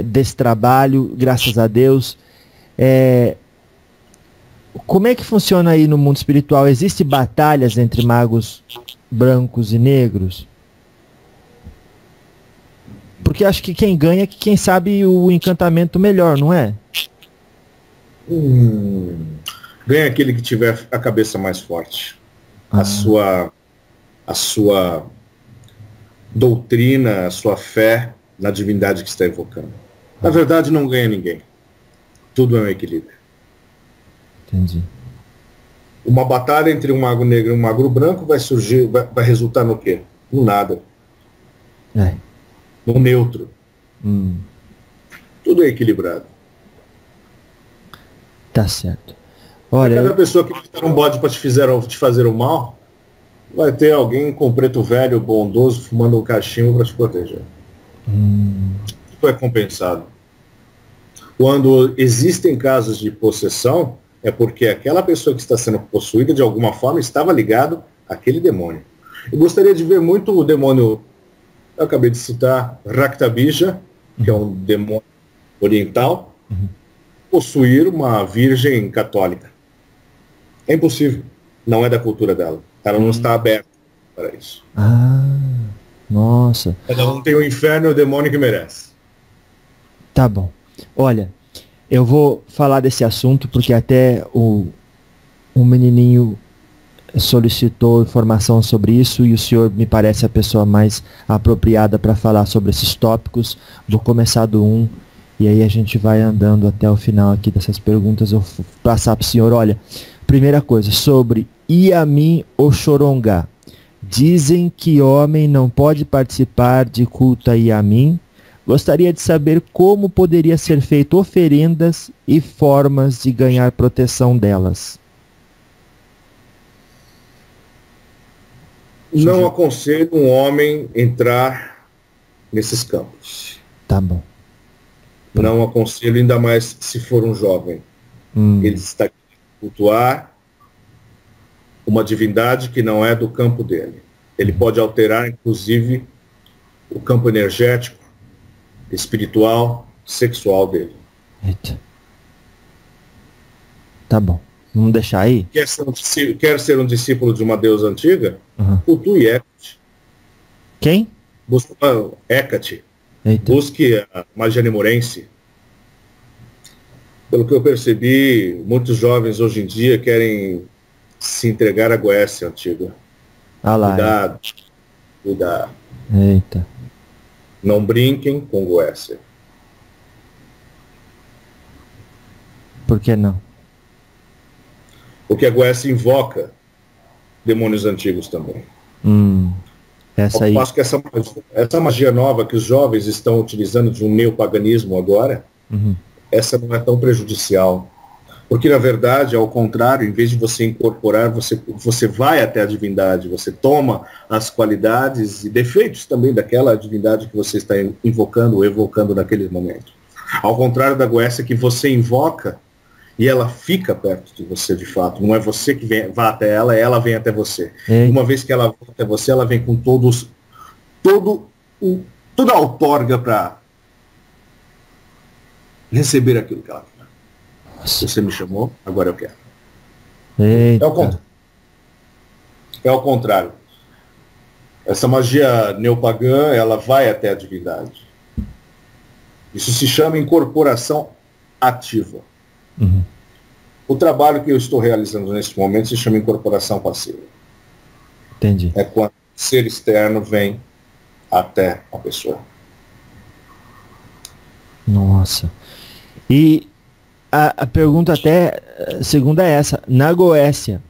desse trabalho, graças a Deus, como é que funciona aí no mundo espiritual? Existem batalhas entre magos brancos e negros? Porque acho que quem ganha é quem sabe o encantamento melhor, não é? Ganha aquele que tiver a cabeça mais forte. A sua doutrina, a sua fé na divindade que está invocando. Na verdade, não ganha ninguém. Tudo é um equilíbrio. Entendi. Uma batalha entre um mago negro e um mago branco vai surgir, vai resultar no quê? No nada. No neutro. Tudo é equilibrado. Tá certo. Olha, cada pessoa que fizer um bode para te fazer o mal, vai ter alguém com preto velho, bondoso, fumando um cachimbo para te proteger. Isso é compensado. Quando existem casos de possessão, é porque aquela pessoa que está sendo possuída, de alguma forma, estava ligado àquele demônio. Eu gostaria de ver muito o demônio, eu acabei de citar, Raktabija, que é um demônio oriental, possuir uma virgem católica. É impossível. Não é da cultura dela. Ela não está aberta para isso. Ah, nossa. Ela não tem o inferno e o demônio que merece. Tá bom. Olha, eu vou falar desse assunto porque até o menininho solicitou informação sobre isso e o senhor me parece a pessoa mais apropriada para falar sobre esses tópicos. Vou começar do 1 e aí a gente vai andando até o final aqui dessas perguntas. Eu vou passar para o senhor. Olha, primeira coisa, sobre Yamin Oxorongá. Dizem que homem não pode participar de culto a Yamin. Gostaria de saber como poderia ser feito oferendas e formas de ganhar proteção delas. Não aconselho um homem entrar nesses campos. Tá bom. Não aconselho, ainda mais se for um jovem. Ele está querendo cultuar uma divindade que não é do campo dele. Ele pode alterar, inclusive, o campo energético, espiritual, sexual dele. Eita. Tá bom. Vamos deixar aí? Quer ser um discípulo de uma deusa antiga? Cultue Hecate. Quem? Busque Hecate. Eita. Busque a magia nemorense. Pelo que eu percebi, muitos jovens hoje em dia querem se entregar à Goécia antiga. Ah lá. Cuidado. Cuidado. Eita. Não brinquem com Goécia. Por que não? Porque a Goécia invoca demônios antigos também. Essa aí. Eu acho que essa magia nova que os jovens estão utilizando de um neopaganismo agora, essa não é tão prejudicial. Porque, na verdade, ao contrário, em vez de você incorporar, você vai até a divindade, você toma as qualidades e defeitos também daquela divindade que você está invocando ou evocando naquele momento. Ao contrário da Goécia, que você invoca e ela fica perto de você de fato. Não é você que vá até ela vem até você. Uma vez que ela vem até você, ela vem com toda a outorga para receber aquilo que ela quer. Nossa. Você me chamou, agora eu quero. Eita. É ao contrário. Essa magia neopagã, ela vai até a divindade. Isso se chama incorporação ativa. O trabalho que eu estou realizando neste momento se chama incorporação passiva. Entendi. É quando o ser externo vem até a pessoa. Nossa. E a pergunta até segunda é essa. Na Goécia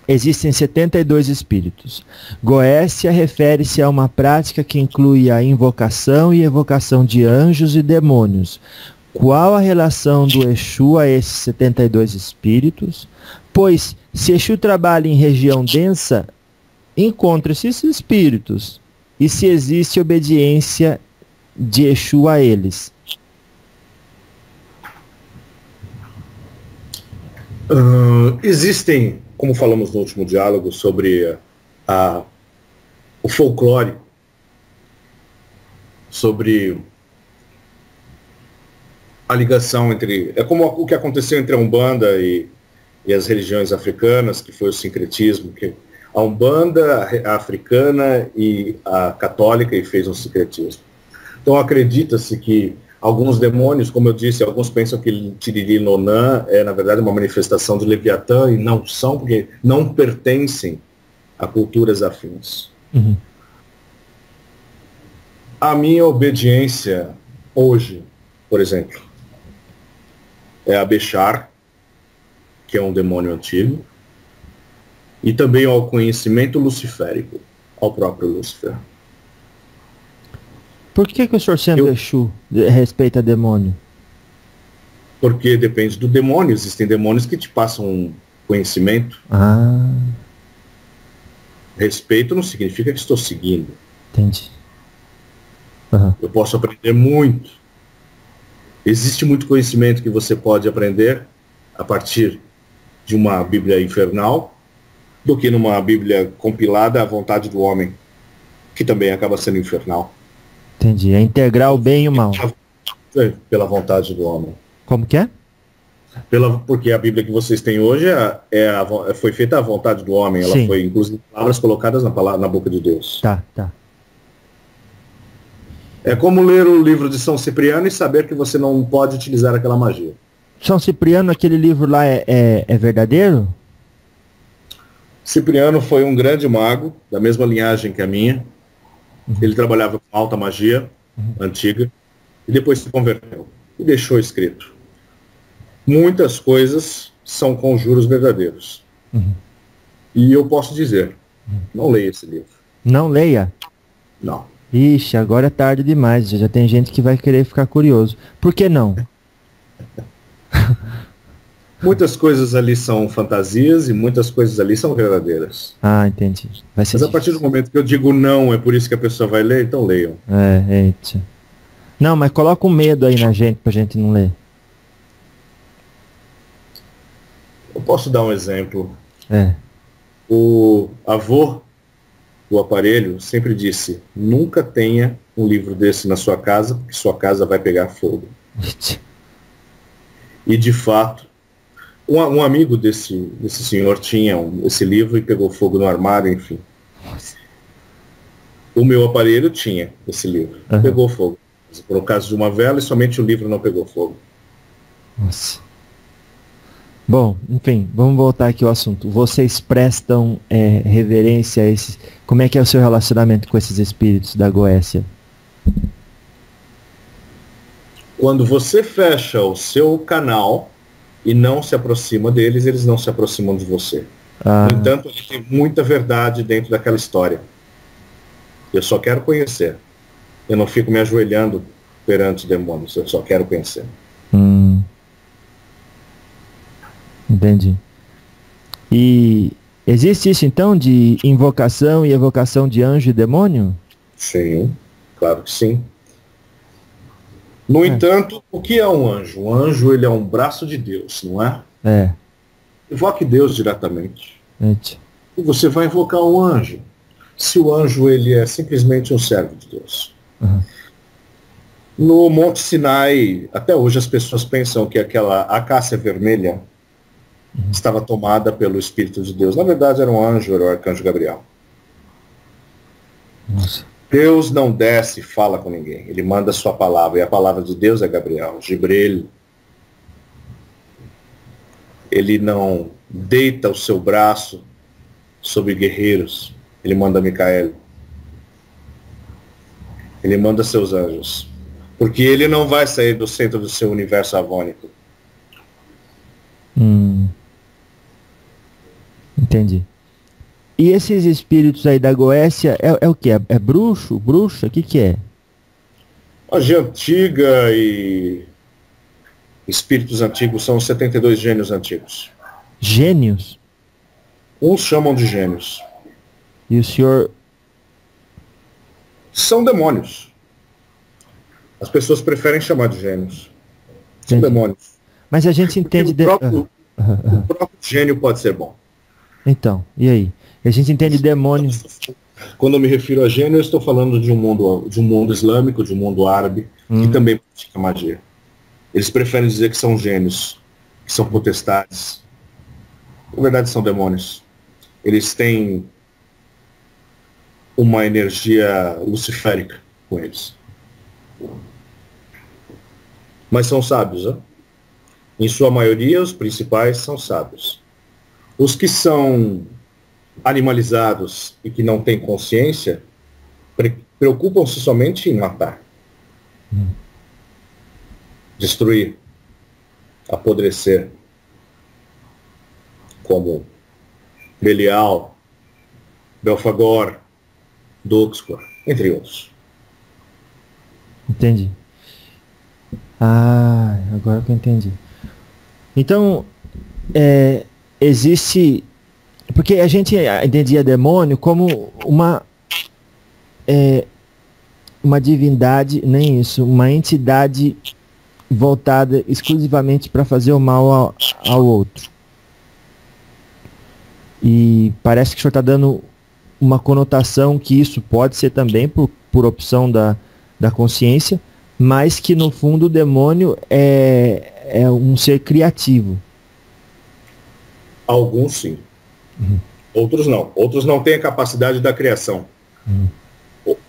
existem 72 espíritos. Goécia refere-se a uma prática que inclui a invocação e evocação de anjos e demônios. Qual a relação do Exu a esses 72 espíritos? Pois, se Exu trabalha em região densa, encontra esses espíritos. E se existe obediência de Exu a eles? Existem, como falamos no último diálogo, sobre o folclore, sobre a ligação entre... É como o que aconteceu entre a Umbanda e as religiões africanas, que foi o sincretismo, que a Umbanda a africana e a católica e fez um sincretismo. Então acredita-se que alguns demônios, como eu disse, alguns pensam que Tiriri Nonã é, na verdade, uma manifestação de Leviatã, e não são, porque não pertencem a culturas afins. A minha obediência hoje, por exemplo, é a Bechar, que é um demônio antigo, e também ao conhecimento luciférico, ao próprio Lúcifer. Por que o senhor sendo Exu respeita demônio? Porque depende do demônio. Existem demônios que te passam conhecimento. Respeito não significa que estou seguindo. Entendi. Eu posso aprender muito. Existe muito conhecimento que você pode aprender a partir de uma Bíblia infernal do que numa Bíblia compilada à vontade do homem, que também acaba sendo infernal. Entendi. É integrar o bem e o mal. Pela vontade do homem. Como que é? Porque a Bíblia que vocês têm hoje foi feita à vontade do homem. Ela Sim. foi, inclusive, palavras colocadas na boca de Deus. Tá. É como ler o livro de São Cipriano e saber que você não pode utilizar aquela magia. São Cipriano, aquele livro lá é verdadeiro? Cipriano foi um grande mago, da mesma linhagem que a minha. Ele trabalhava com alta magia antiga e depois se converteu e deixou escrito. Muitas coisas são conjuros verdadeiros. E eu posso dizer, não leia esse livro. Não leia? Não. Ixi, agora é tarde demais. Já tem gente que vai querer ficar curioso. Por que não? Muitas coisas ali são fantasias e muitas coisas ali são verdadeiras. Ah, entendi. Vai ser Mas a partir do momento que eu digo não, é por isso que a pessoa vai ler, então leiam. eita. Não, mas coloca um medo aí na gente pra gente não ler. Eu posso dar um exemplo. É. O avô do aparelho sempre disse, nunca tenha um livro desse na sua casa, porque sua casa vai pegar fogo. E de fato, um amigo desse senhor tinha esse livro e pegou fogo no armário, enfim. O meu aparelho tinha esse livro, pegou fogo. Por causa de uma vela e somente o livro não pegou fogo. Nossa. Bom, enfim, vamos voltar aqui ao assunto. Vocês prestam reverência a esses... Como é que é o seu relacionamento com esses espíritos da Goécia? Quando você fecha o seu canal e não se aproxima deles, eles não se aproximam de você. No entanto, tem muita verdade dentro daquela história. Eu só quero conhecer. Eu não fico me ajoelhando perante demônios, eu só quero conhecer. Entendi. E existe isso então de invocação e evocação de anjo e demônio? Sim, claro que sim. No entanto, o que é um anjo? Um anjo, ele é um braço de Deus, não é? É. Invoque Deus diretamente. Gente. E você vai invocar um anjo. Se o anjo, ele é simplesmente um servo de Deus. No Monte Sinai, até hoje as pessoas pensam que aquela acácia vermelha estava tomada pelo Espírito de Deus. Na verdade, era um anjo, era o arcanjo Gabriel. Nossa. Deus não desce e fala com ninguém. Ele manda a sua palavra. E a palavra de Deus é Gabriel, Gibril. Ele não deita o seu braço sobre guerreiros. Ele manda Micael. Ele manda seus anjos. Porque ele não vai sair do centro do seu universo avônico. Entendi. E esses espíritos aí da Goécia é o que? É bruxo? Bruxa? O que é? Magia antiga e espíritos antigos são os 72 gênios antigos. Gênios? Uns chamam de gênios. E o senhor... São demônios. As pessoas preferem chamar de gênios. São Entendi. demônios. Mas a gente entende... O próprio gênio pode ser bom. Então, e aí? A gente entende demônio... Quando eu me refiro a gênio, eu estou falando de um mundo islâmico, de um mundo árabe, que também pratica magia. Eles preferem dizer que são gênios, que são potestades. Na verdade, são demônios. Eles têm uma energia luciférica com eles. Mas são sábios, né? Em sua maioria, os principais são sábios. Os que são animalizados e que não têm consciência preocupam-se somente em matar, destruir, apodrecer, como Belial, Belfagor, Duxcor, entre outros. Entendi. Ah, agora que eu entendi. Então, existe... Porque a gente entendia demônio como uma divindade, nem isso, uma entidade voltada exclusivamente para fazer o mal ao outro. E parece que o senhor está dando uma conotação que isso pode ser também por opção da consciência, mas que no fundo o demônio é um ser criativo. Alguns sim. Outros não. Outros não têm a capacidade da criação.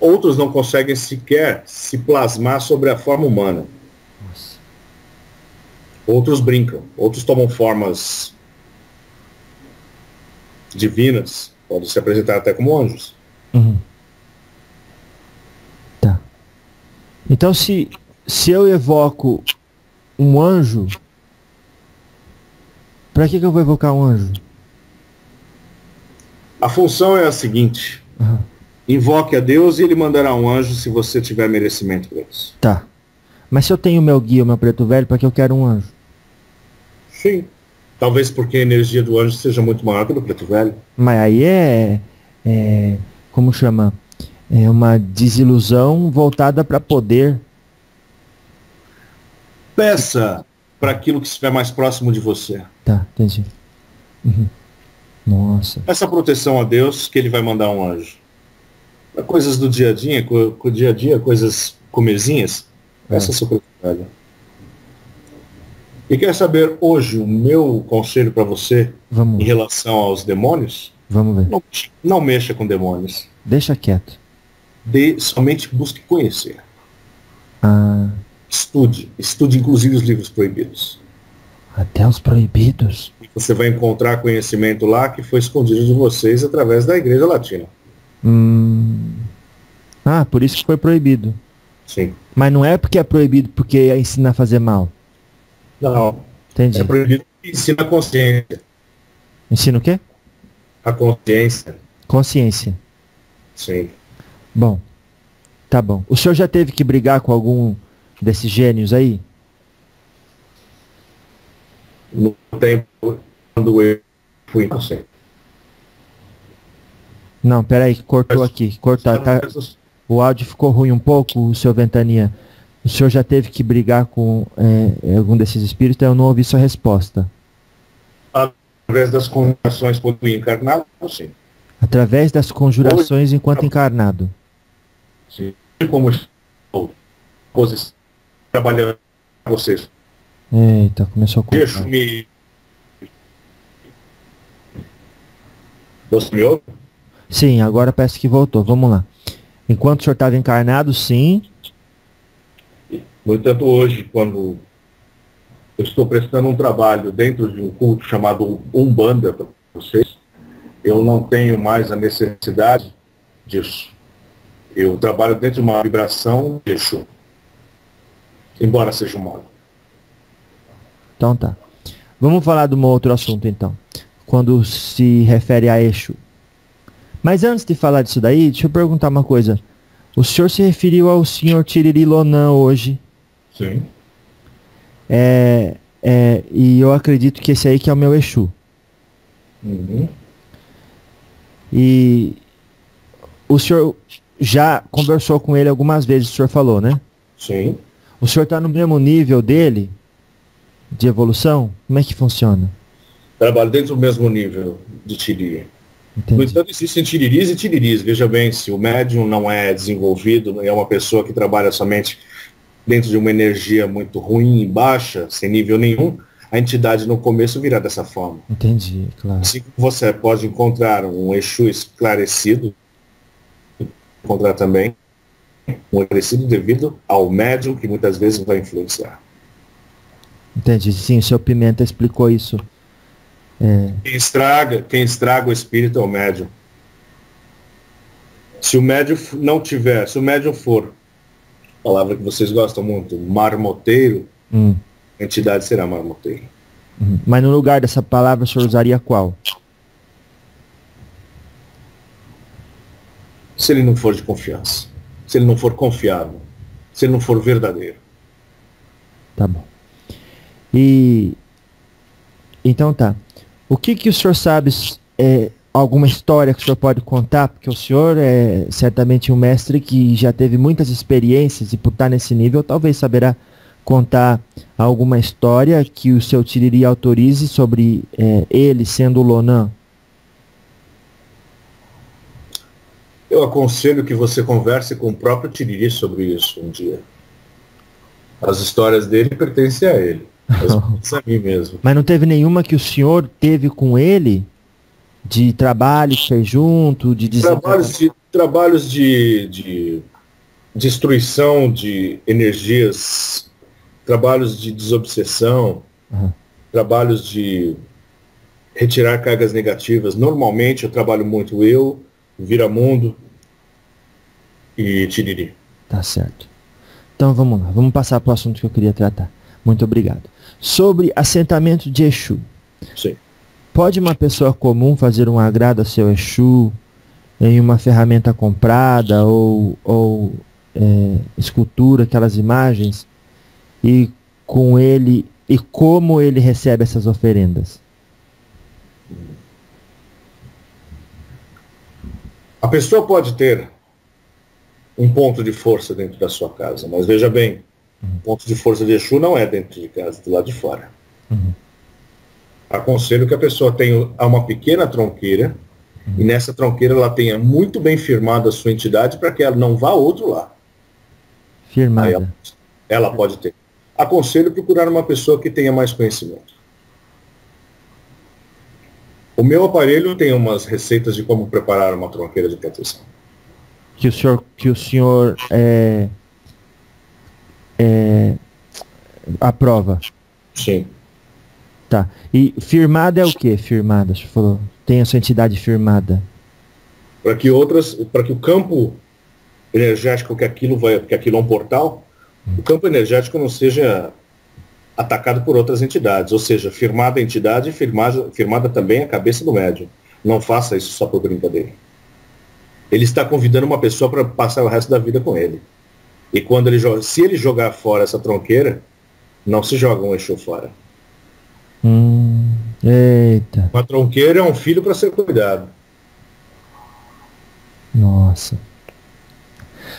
Outros não conseguem sequer se plasmar sobre a forma humana. Nossa. Outros brincam. Outros tomam formas divinas. Podem se apresentar até como anjos. Tá. Então se eu evoco um anjo, para que eu vou evocar um anjo? A função é a seguinte. Invoque a Deus e ele mandará um anjo se você tiver merecimento para isso. Tá. Mas se eu tenho o meu guia, o meu preto velho, para que eu quero um anjo? Sim. Talvez porque a energia do anjo seja muito maior que do preto velho. Mas aí como chama? É uma desilusão voltada para poder. Peça para aquilo que estiver mais próximo de você. Tá, entendi. Nossa. Essa proteção a Deus que ele vai mandar um anjo. Para coisas do dia a dia, com o dia a dia, coisas comezinhas, essa é a sua preto velho. E quer saber hoje o meu conselho para você em relação aos demônios? Vamos ver. Não mexa com demônios. Deixa quieto. Somente busque conhecer. Estude inclusive os livros proibidos. Até os proibidos? E você vai encontrar conhecimento lá que foi escondido de vocês através da Igreja Latina. Por isso que foi proibido. Sim. Mas não é porque é proibido porque ensina a fazer mal. Não. Entendi. É proibido porque ensina a consciência. Ensina o quê? A consciência. Consciência. Sim. Bom. Tá bom. O senhor já teve que brigar com algum desses gênios aí? No tempo, quando eu fui inocente. Não, peraí, cortou aqui. Cortou. Tá, o áudio ficou ruim um pouco, o senhor Ventania. O senhor já teve que brigar com algum desses espíritos? Eu não ouvi sua resposta. Através das conjurações quando encarnado, sim. Através das conjurações enquanto encarnado. Sim. Como estou trabalhando com vocês. Eita, começou a cortar. Deixa-me. Você me ouve? Sim, agora parece que voltou. Vamos lá. Enquanto o senhor estava encarnado, sim. No entanto, hoje, quando eu estou prestando um trabalho dentro de um culto chamado Umbanda para vocês, eu não tenho mais a necessidade disso. Eu trabalho dentro de uma vibração de Exu, embora seja humano. Então tá. Vamos falar de um outro assunto então. Quando se refere a Exu. Mas antes de falar disso daí, deixa eu perguntar uma coisa. O senhor se referiu ao senhor Tiriri Lonan hoje. Sim. E eu acredito que esse aí que é o meu Exu. E o senhor já conversou com ele algumas vezes, o senhor falou, né? Sim. O senhor está no mesmo nível dele de evolução? Como é que funciona? Trabalho dentro do mesmo nível de Tiriri. No entanto, existem tiriris e tiriris. Veja bem, se o médium não é desenvolvido, é uma pessoa que trabalha somente dentro de uma energia muito ruim e baixa, sem nível nenhum, a entidade no começo virá dessa forma. Entendi, claro. Assim como você pode encontrar um Exu esclarecido, encontrar também um esclarecido devido ao médium que muitas vezes vai influenciar. Entendi, sim, o senhor Pimenta explicou isso. Quem estraga o espírito é o médium. Se o médium não tiver, se o médium for, palavra que vocês gostam muito, marmoteiro, a entidade será marmoteiro. Mas no lugar dessa palavra o senhor usaria qual? Se ele não for de confiança, se ele não for confiável, se ele não for verdadeiro. Tá bom. Então tá. O que o senhor sabe, alguma história que o senhor pode contar? Porque o senhor é certamente um mestre que já teve muitas experiências e por estar nesse nível talvez saberá contar alguma história que o seu Tiriri autorize sobre ele sendo o Lonan. Eu aconselho que você converse com o próprio Tiriri sobre isso um dia. As histórias dele pertencem a ele. A mim mesmo. Mas não teve nenhuma que o senhor teve com ele? De trabalho que fez junto? Trabalhos de destruição de energias, trabalhos de desobsessão, trabalhos de retirar cargas negativas. Normalmente eu trabalho muito eu, Viramundo e Tiriri. Tá certo. Então vamos lá, vamos passar para o assunto que eu queria tratar. Muito obrigado. Sobre assentamento de Exu. Sim. Pode uma pessoa comum fazer um agrado a seu Exu em uma ferramenta comprada ou escultura, aquelas imagens, e com ele, e como ele recebe essas oferendas? A pessoa pode ter um ponto de força dentro da sua casa, mas veja bem, o ponto de força de Exu não é dentro de casa, do lado de fora. Aconselho que a pessoa tenha uma pequena tronqueira, e nessa tronqueira ela tenha muito bem firmada a sua entidade para que ela não vá ao outro lado. Firmada. Aí ela pode ter. Aconselho procurar uma pessoa que tenha mais conhecimento. O meu aparelho tem umas receitas de como preparar uma tronqueira de proteção. Que o senhor aprova? Sim. Tá. E firmada é o que? Firmada, você falou. Tem a sua entidade firmada. Para que o campo energético que aquilo é um portal, o campo energético não seja atacado por outras entidades. Ou seja, firmada a entidade, firmada também a cabeça do médium. Não faça isso só por brincadeira. Ele está convidando uma pessoa para passar o resto da vida com ele. E quando se ele jogar fora essa tronqueira, não se joga um Exu fora. Eita. Uma tronqueira é um filho para ser cuidado. Nossa.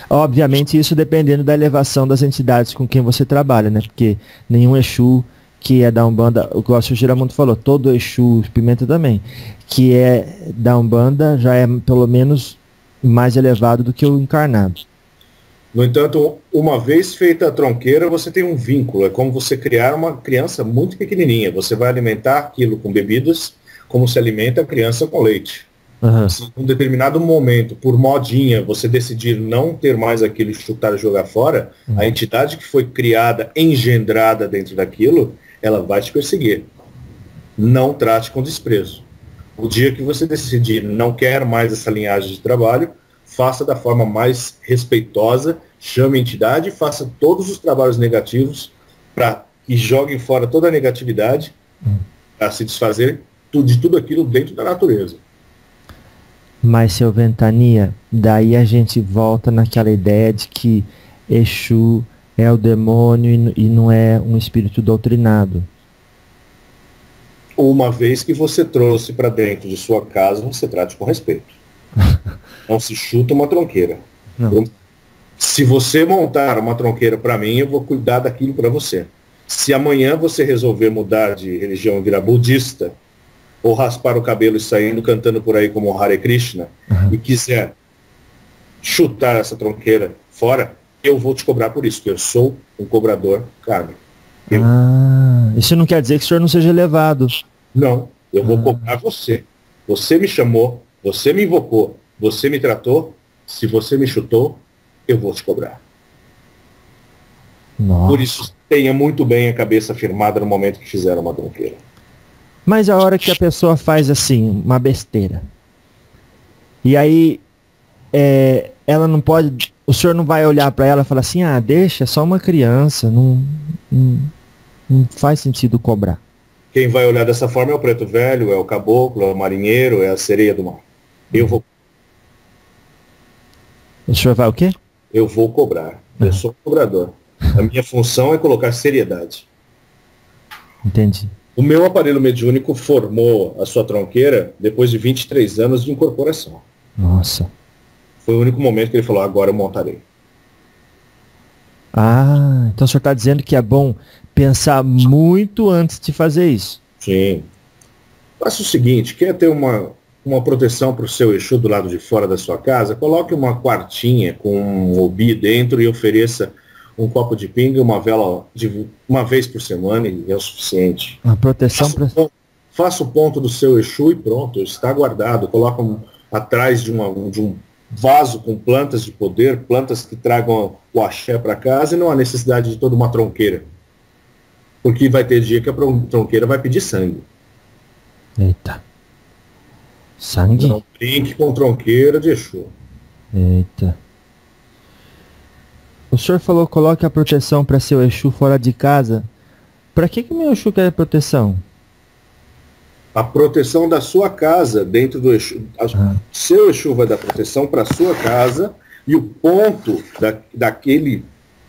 Obviamente isso dependendo da elevação das entidades com quem você trabalha, né? Porque nenhum Exu que é da Umbanda, o que o Giramundo falou, todo Exu, Pimenta também, que é da Umbanda já é pelo menos mais elevado do que o encarnado. No entanto, uma vez feita a tronqueira, você tem um vínculo. É como você criar uma criança muito pequenininha. Você vai alimentar aquilo com bebidas, como se alimenta a criança com leite. Se em um determinado momento, por modinha, você decidir não ter mais aquilo e chutar e jogar fora, a entidade que foi criada, engendrada dentro daquilo, ela vai te perseguir. Não trate com desprezo. O dia que você decidir não quer mais essa linhagem de trabalho, faça da forma mais respeitosa, chame a entidade e faça todos os trabalhos negativos para que joguem fora toda a negatividade para se desfazer de tudo aquilo dentro da natureza. Mas, seu Ventania, daí a gente volta naquela ideia de que Exu é o demônio e não é um espírito doutrinado. Uma vez que você trouxe para dentro de sua casa, você trate com respeito. Não se chuta uma tronqueira. Se você montar uma tronqueira para mim, eu vou cuidar daquilo para você. Se amanhã você resolver mudar de religião e virar budista, ou raspar o cabelo e saindo cantando por aí como Hare Krishna, e quiser chutar essa tronqueira fora, eu vou te cobrar por isso, porque eu sou um cobrador kármico. Isso não quer dizer que o senhor não seja elevado. Não, eu vou cobrar você. Você me chamou, você me invocou, você me tratou, se você me chutou, eu vou te cobrar. Nossa. Por isso, tenha muito bem a cabeça firmada no momento que fizeram uma tronqueira. Mas a hora que a pessoa faz assim, uma besteira, e aí ela não pode, o senhor não vai olhar para ela e falar assim, deixa, é só uma criança, não faz sentido cobrar. Quem vai olhar dessa forma é o preto velho, é o caboclo, é o marinheiro, é a sereia do mar. Eu vou. O senhor vai o quê? Eu vou cobrar. Eu sou cobrador. A minha função é colocar seriedade. Entendi. O meu aparelho mediúnico formou a sua tronqueira depois de 23 anos de incorporação. Nossa. Foi o único momento que ele falou, agora eu montarei. Então o senhor está dizendo que é bom pensar muito antes de fazer isso. Sim. Faça o seguinte, quer ter uma proteção para o seu Exu do lado de fora da sua casa, coloque uma quartinha com um obi dentro e ofereça um copo de pinga, uma vela de uma vez por semana e é o suficiente. Uma proteção Faça o ponto do seu Exu e pronto, está guardado. Coloca atrás de um vaso com plantas de poder, plantas que tragam o axé para casa, e não há necessidade de toda uma tronqueira. Porque vai ter dia que a tronqueira vai pedir sangue. Eita. Sangue? Não brinque com tronqueira de Exu. Eita. O senhor falou, coloque a proteção para seu Exu fora de casa. Para que meu Exu quer proteção? A proteção da sua casa dentro do Exu. Seu Exu vai dar proteção para a sua casa, e o ponto daquele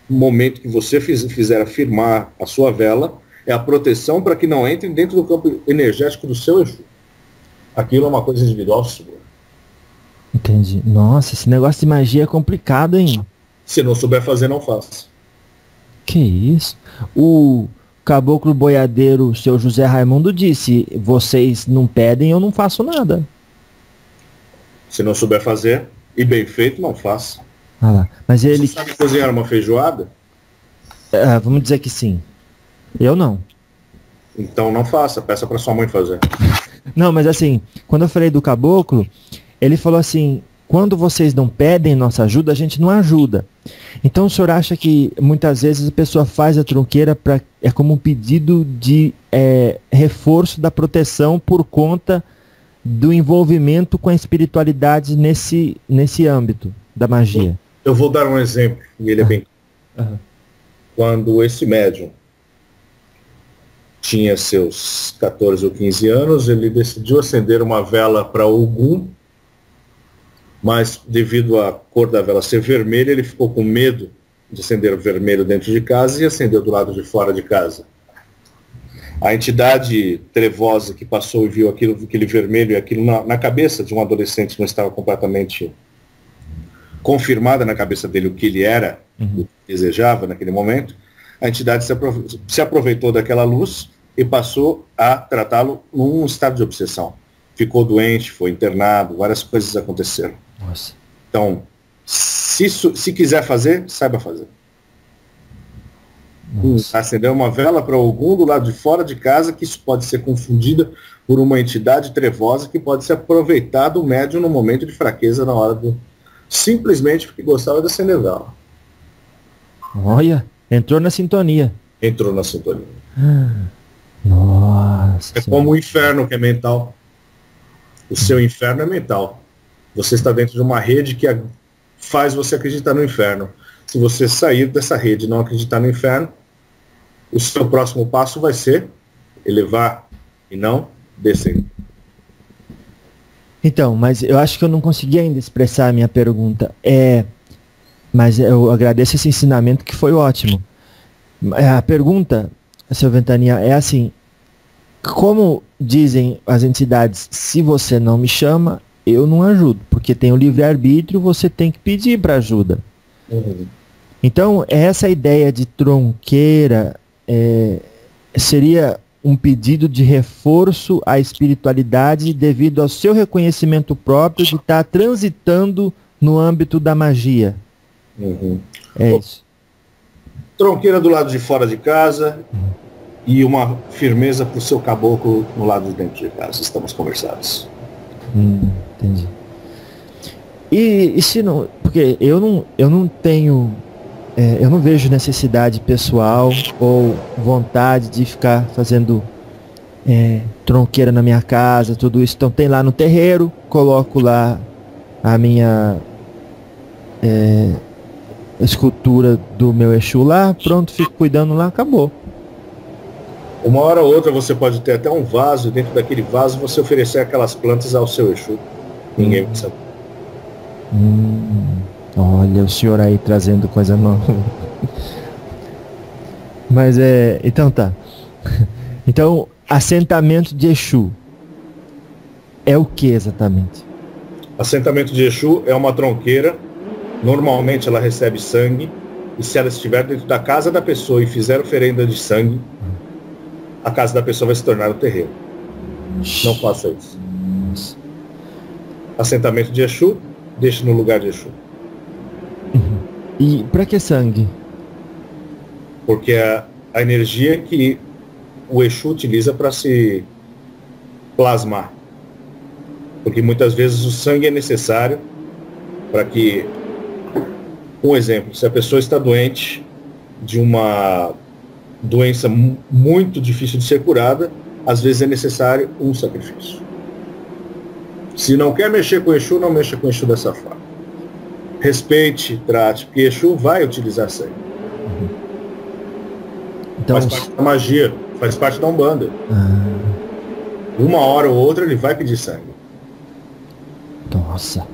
momento que você fizer afirmar a sua vela é a proteção para que não entre dentro do campo energético do seu Exu. Aquilo é uma coisa individual sua. Entendi. Nossa, esse negócio de magia é complicado, hein? Se não souber fazer, não faça. Que isso? O caboclo boiadeiro, seu José Raimundo, disse: vocês não pedem, eu não faço nada. Se não souber fazer, e bem feito, não faça. Ah lá. Mas ele... Você sabe cozinhar uma feijoada? Vamos dizer que sim. Eu não. Então não faça, peça para sua mãe fazer. Não, mas assim, quando eu falei do caboclo, ele falou assim: quando vocês não pedem nossa ajuda, a gente não ajuda. Então o senhor acha que muitas vezes a pessoa faz a tronqueira é como um pedido de reforço da proteção por conta do envolvimento com a espiritualidade nesse âmbito da magia? Eu vou dar um exemplo, e ele é bem... Quando esse médium tinha seus 14 ou 15 anos, ele decidiu acender uma vela para Ogum, mas devido à cor da vela ser vermelha, ele ficou com medo de acender o vermelho dentro de casa e acendeu do lado de fora de casa. A entidade trevosa que passou e viu aquele vermelho e aquilo na cabeça de um adolescente que não estava completamente confirmada na cabeça dele o que ele era, o que desejava naquele momento, a entidade se aproveitou daquela luz e passou a tratá-lo num estado de obsessão. Ficou doente, foi internado, várias coisas aconteceram. Nossa. Então, se quiser fazer, saiba fazer. Acender uma vela para algum do lado de fora de casa, que isso pode ser confundida por uma entidade trevosa que pode se aproveitar do médium no momento de fraqueza, na hora do... simplesmente porque gostava de acender vela. Olha, entrou na sintonia. Entrou na sintonia. Nossa. É como o inferno, que é mental. O seu inferno é mental. Você está dentro de uma rede que faz você acreditar no inferno. Se você sair dessa rede e não acreditar no inferno, o seu próximo passo vai ser elevar e não descer. Então, mas eu acho que eu não consegui ainda expressar a minha pergunta. Mas eu agradeço esse ensinamento, que foi ótimo. A pergunta, seu Ventania, é assim: como dizem as entidades, se você não me chama, eu não ajudo, porque tem o livre-arbítrio, você tem que pedir para ajuda. Então, essa ideia de tronqueira seria um pedido de reforço à espiritualidade devido ao seu reconhecimento próprio de estar transitando no âmbito da magia. É isso. Tronqueira do lado de fora de casa e uma firmeza para o seu caboclo no lado de dentro de casa. Estamos conversados. Entendi. E se não... Porque eu não tenho... eu não vejo necessidade pessoal ou vontade de ficar fazendo tronqueira na minha casa, tudo isso. Então tem lá no terreiro, coloco lá a minha escultura do meu Exu lá, pronto, fico cuidando lá, acabou. Uma hora ou outra você pode ter até um vaso, e dentro daquele vaso você oferecer aquelas plantas ao seu Exu. Ninguém vai saber. Olha o senhor aí trazendo coisa nova. Mas então tá. Então, assentamento de Exu é o que exatamente? Assentamento de Exu é uma tronqueira. Normalmente ela recebe sangue. E se ela estiver dentro da casa da pessoa e fizer oferenda de sangue, a casa da pessoa vai se tornar um terreiro. Não faça isso. Assentamento de Exu, deixe no lugar de Exu. E pra que sangue? porque é a energia que o Exu utiliza para se plasmar. Porque muitas vezes o sangue é necessário para que, um exemplo, se a pessoa está doente de uma doença muito difícil de ser curada, às vezes é necessário um sacrifício. Se não quer mexer com o Exu, não mexa com o Exu dessa forma. Respeite, trate, porque Exu vai utilizar sangue. Então, faz parte da magia, faz parte da Umbanda. Uma hora ou outra ele vai pedir sangue. Nossa.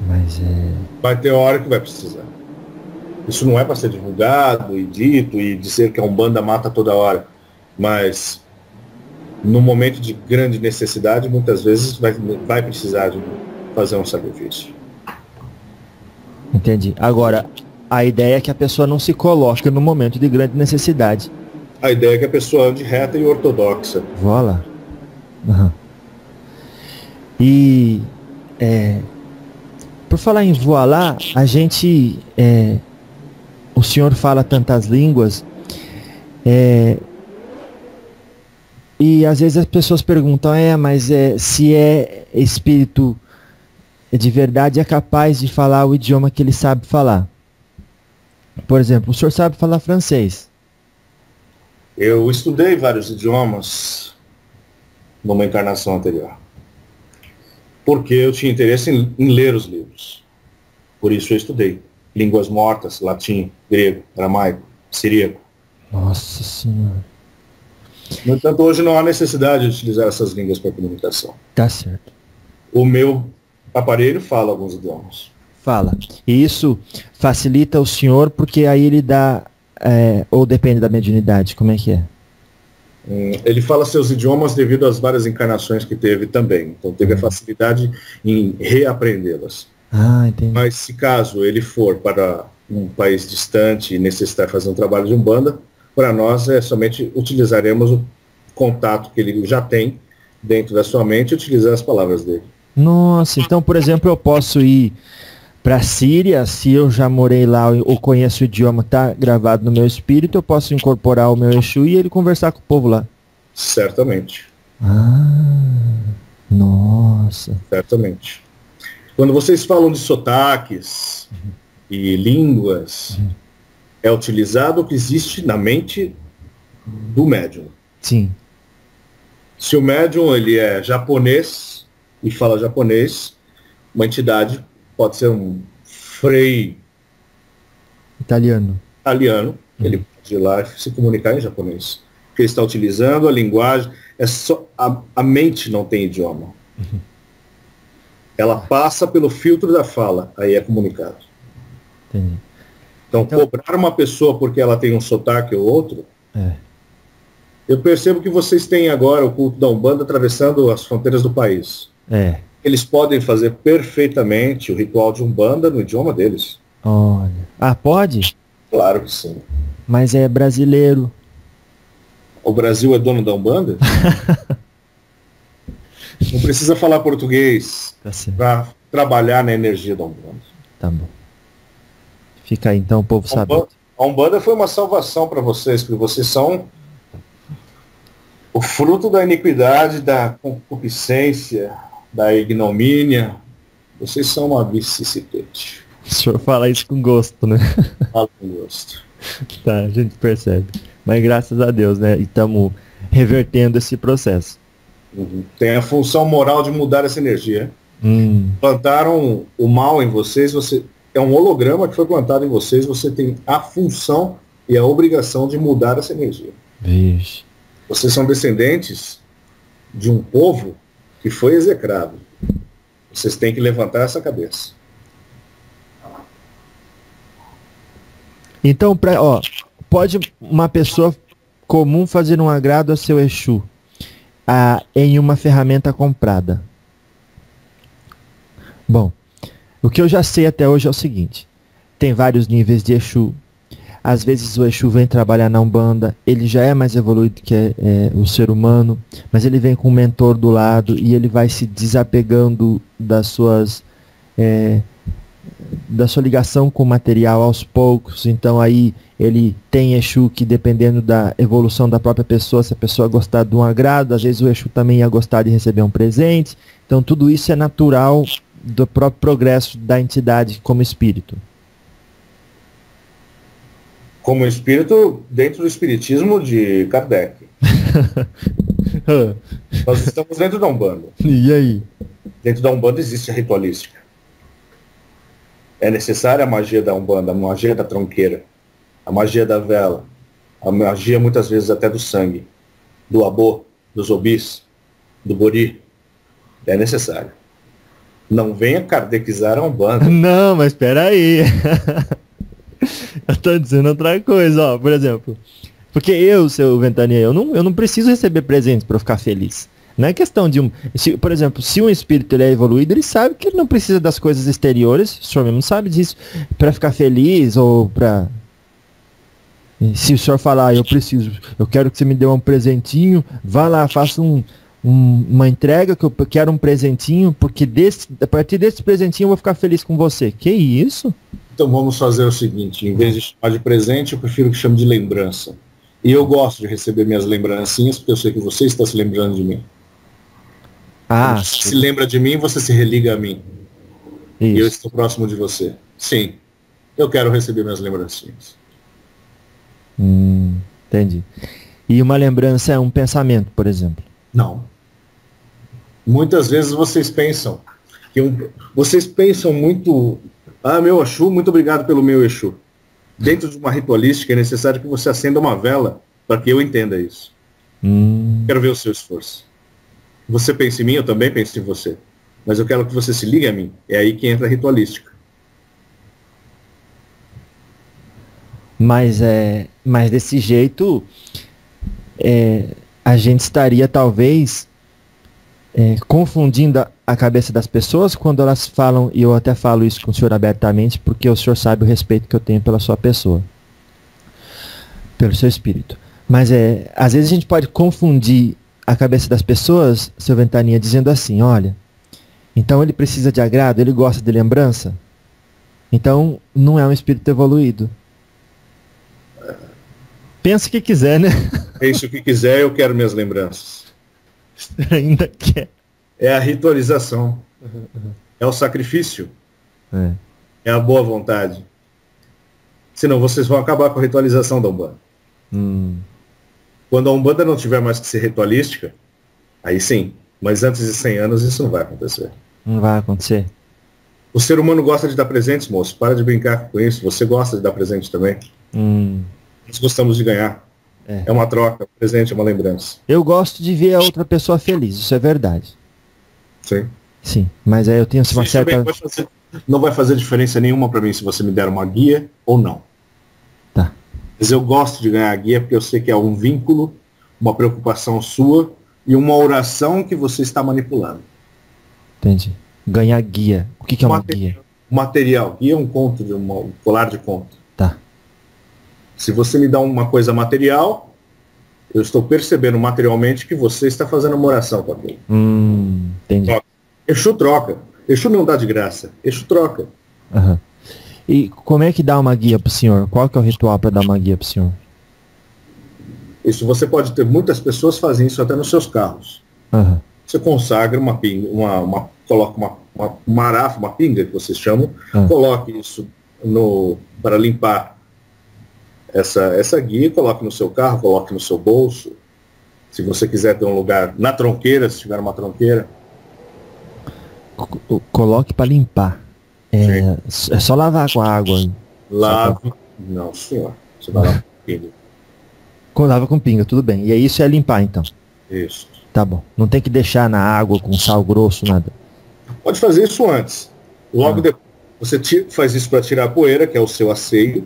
Mas é... Vai ter hora que vai precisar. Isso não é para ser divulgado e dito e dizer que a Umbanda mata toda hora. Mas no momento de grande necessidade, muitas vezes vai precisar de fazer um sacrifício. Entendi. Agora, a ideia é que a pessoa não se coloque no momento de grande necessidade. A ideia é que a pessoa ande reta e ortodoxa. Voilà. Uhum. E por falar em voilá, a gente... o senhor fala tantas línguas, e às vezes as pessoas perguntam, mas se é espírito de verdade, é capaz de falar o idioma que ele sabe falar. Por exemplo, o senhor sabe falar francês? Eu estudei vários idiomas numa encarnação anterior. Porque eu tinha interesse em ler os livros. Por isso eu estudei línguas mortas, latim, grego, aramaico, siríaco. Nossa Senhora. No entanto, hoje não há necessidade de utilizar essas línguas para comunicação. Tá certo. O meu aparelho fala alguns idiomas. Fala. E isso facilita o senhor porque aí ele dá... ou depende da mediunidade, como é que é? Ele fala seus idiomas devido às várias encarnações que teve também. Então teve a facilidade em reaprendê-las. Entendi. Mas se caso ele for para um país distante e necessitar fazer um trabalho de Umbanda, para nós somente utilizaremos o contato que ele já tem dentro da sua mente e utilizar as palavras dele. Nossa, então, por exemplo, eu posso ir para a Síria, se eu já morei lá ou conheço o idioma, tá gravado no meu espírito, eu posso incorporar o meu Exu e ele conversar com o povo lá. Certamente. Nossa. Certamente. Quando vocês falam de sotaques e línguas, é utilizado o que existe na mente do médium. Sim. Se o médium ele é japonês e fala japonês, uma entidade pode ser um frei italiano. Ele pode ir lá e se comunicar em japonês. Porque ele está utilizando a linguagem, a mente não tem idioma. Ela passa pelo filtro da fala, aí é comunicado. Entendi. Então, cobrar uma pessoa porque ela tem um sotaque ou outro, eu percebo que vocês têm agora o culto da Umbanda atravessando as fronteiras do país. Eles podem fazer perfeitamente o ritual de Umbanda no idioma deles. Olha. Pode? Claro que sim. Mas é brasileiro. O Brasil é dono da Umbanda? Não precisa falar português para trabalhar na energia da Umbanda. Tá bom. Fica aí, então, o povo sabe. A Umbanda foi uma salvação para vocês, porque vocês são o fruto da iniquidade, da concupiscência, da ignomínia. Vocês são uma vicissitude. O senhor fala isso com gosto, né? Fala com gosto. Tá, a gente percebe. Mas graças a Deus, né? E estamos revertendo esse processo. Tem a função moral de mudar essa energia. Plantaram o mal em vocês, é um holograma que foi plantado em vocês, você tem a função e a obrigação de mudar essa energia. Vixe. Vocês são descendentes de um povo que foi execrado. Vocês têm que levantar essa cabeça. Então, pode uma pessoa comum fazer um agrado a seu Exu em uma ferramenta comprada. Bom, o que eu já sei até hoje é o seguinte. Tem vários níveis de Exu. Às vezes o Exu vem trabalhar na Umbanda, ele já é mais evoluído que o ser humano, mas ele vem com um mentor do lado e ele vai se desapegando das suas da sua ligação com o material aos poucos. Então aí ele tem Exu que, dependendo da evolução da própria pessoa, se a pessoa gostar de um agrado, às vezes o Exu também ia gostar de receber um presente. Então tudo isso é natural do próprio progresso da entidade como espírito. Como espírito dentro do espiritismo de Kardec. Nós estamos dentro da Umbanda. E aí? Dentro da Umbanda existe a ritualística. É necessária a magia da Umbanda, a magia da tronqueira, a magia da vela, a magia muitas vezes até do sangue, do abô, dos obis, do bori. É necessário. Não venha kardecizar a Umbanda. Não, mas espera aí. Eu tô dizendo outra coisa, ó, por exemplo. Porque seu Ventania, eu não preciso receber presentes para ficar feliz. Não é questão de por exemplo, se um espírito ele é evoluído, ele sabe que ele não precisa das coisas exteriores, o senhor mesmo sabe disso, para ficar feliz ou para... Se o senhor falar, eu quero que você me dê um presentinho, vá lá, faça uma entrega que eu quero um presentinho, porque a partir desse presentinho eu vou ficar feliz com você. Que isso? Então vamos fazer o seguinte, em vez de chamar de presente, eu prefiro que chame de lembrança. E eu gosto de receber minhas lembrancinhas, porque eu sei que você está se lembrando de mim. Ah, você se lembra de mim, você se religa a mim. isso. E eu estou próximo de você. Sim, eu quero receber minhas lembrancinhas. Entendi. E uma lembrança é um pensamento, por exemplo? Não. Muitas vezes vocês pensam muito... Ah, meu Exu, muito obrigado pelo meu Exu. Dentro de uma ritualística é necessário que você acenda uma vela para que eu entenda isso. Quero ver o seu esforço. Você pensa em mim, eu também penso em você. Mas eu quero que você se ligue a mim. É aí que entra a ritualística. Mas desse jeito, a gente estaria talvez confundindo a cabeça das pessoas quando elas falam, e eu até falo isso com o senhor abertamente, porque o senhor sabe o respeito que eu tenho pela sua pessoa, pelo seu espírito. Mas às vezes a gente pode confundir a cabeça das pessoas, seu Ventania, dizendo assim, olha, então ele precisa de agrado, ele gosta de lembrança, então não é um espírito evoluído. Pensa o que quiser, né? Pense o que quiser, eu quero minhas lembranças. Ainda quer. É a ritualização. É o sacrifício. É a boa vontade. Senão vocês vão acabar com a ritualização da Umbanda. Quando a Umbanda não tiver mais que ser ritualística, aí sim. Mas antes de 100 anos isso não vai acontecer. Não vai acontecer. O ser humano gosta de dar presentes, moço. Para de brincar com isso. Você gosta de dar presente também. Nós gostamos de ganhar. É uma troca, um presente, é uma lembrança. Eu gosto de ver a outra pessoa feliz, isso é verdade. Sim. Sim, mas aí eu tenho uma certa... Não vai fazer diferença nenhuma para mim se você me der uma guia ou não. Tá. Mas eu gosto de ganhar a guia porque eu sei que é um vínculo, uma preocupação sua e uma oração que você está manipulando. Entendi. Ganhar guia. O que é uma guia? Material. Guia é um conto, um colar de conto. Tá. Se você me dá uma coisa material, eu estou percebendo materialmente que você está fazendo uma oração com aquilo. Entendi. Exu troca. Exu não dá de graça. Exu troca. E como é que dá uma guia para o senhor? Qual que é o ritual para dar uma guia para o senhor? Isso você pode ter. Muitas pessoas fazem isso até nos seus carros. Você consagra uma pinga, coloca uma arafa, uma pinga que vocês chamam, coloque isso para limpar essa guia, coloque no seu carro, coloque no seu bolso. Se você quiser ter um lugar na tronqueira, se tiver uma tronqueira. Coloque para limpar. É só lavar com a água. Lave. Não, senhor. Você vai lavar com pinga. Lava com pinga, tudo bem. E aí isso é limpar, então? Isso. Tá bom. Não tem que deixar na água com sal grosso, nada. Pode fazer isso antes. Logo depois. Você faz isso para tirar a poeira, que é o seu asseio.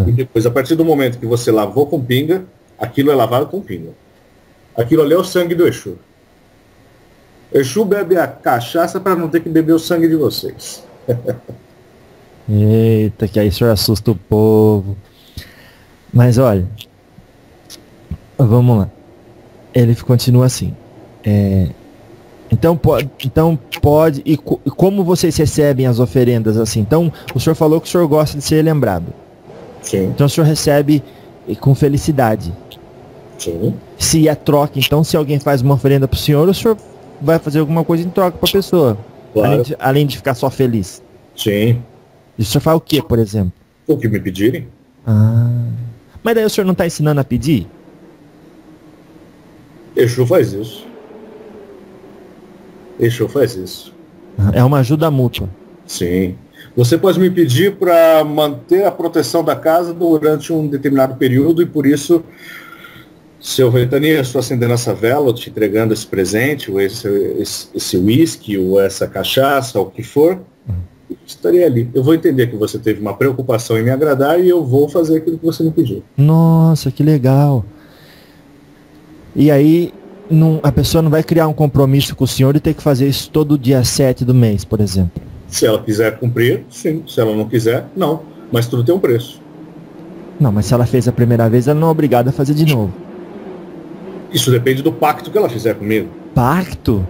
E depois, a partir do momento que você lavou com pinga, aquilo é lavado com pinga. Aquilo ali é o sangue do Exu. Exu bebe a cachaça para não ter que beber o sangue de vocês. Eita, que aí o senhor assusta o povo. Mas olha, vamos lá. Ele continua assim. Então pode. E como vocês recebem as oferendas assim? Então, o senhor falou que o senhor gosta de ser lembrado. Sim. Então o senhor recebe com felicidade. Sim. Se é troca, então, se alguém faz uma oferenda para o senhor vai fazer alguma coisa em troca para a pessoa. Claro. Além de ficar só feliz. Sim. E o senhor faz o que, por exemplo? O que me pedirem. Mas daí o senhor não está ensinando a pedir? Exu faz isso. Exu faz isso. É uma ajuda mútua. Sim. Você pode me pedir para manter a proteção da casa durante um determinado período e por isso, Ventania, estou acendendo essa vela, ou te entregando esse presente, ou esse whisky, ou essa cachaça, ou o que for, estarei ali. Eu vou entender que você teve uma preocupação em me agradar e eu vou fazer aquilo que você me pediu. Nossa, que legal. E aí, a pessoa não vai criar um compromisso com o senhor e ter que fazer isso todo dia 7 do mês, por exemplo. Se ela quiser cumprir, sim. Se ela não quiser, não. Mas tudo tem um preço. Não, mas se ela fez a primeira vez, ela não é obrigada a fazer de novo. Isso depende do pacto que ela fizer comigo. Pacto?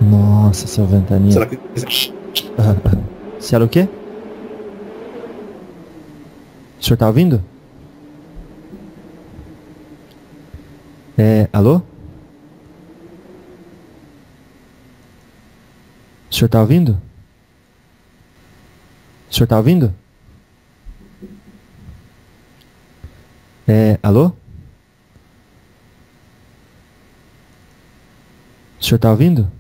Nossa, seu Ventania. Se ela quiser. Se ela o quê? O senhor tá ouvindo? Alô? O senhor tá ouvindo? O senhor tá ouvindo? Alô? O senhor tá ouvindo?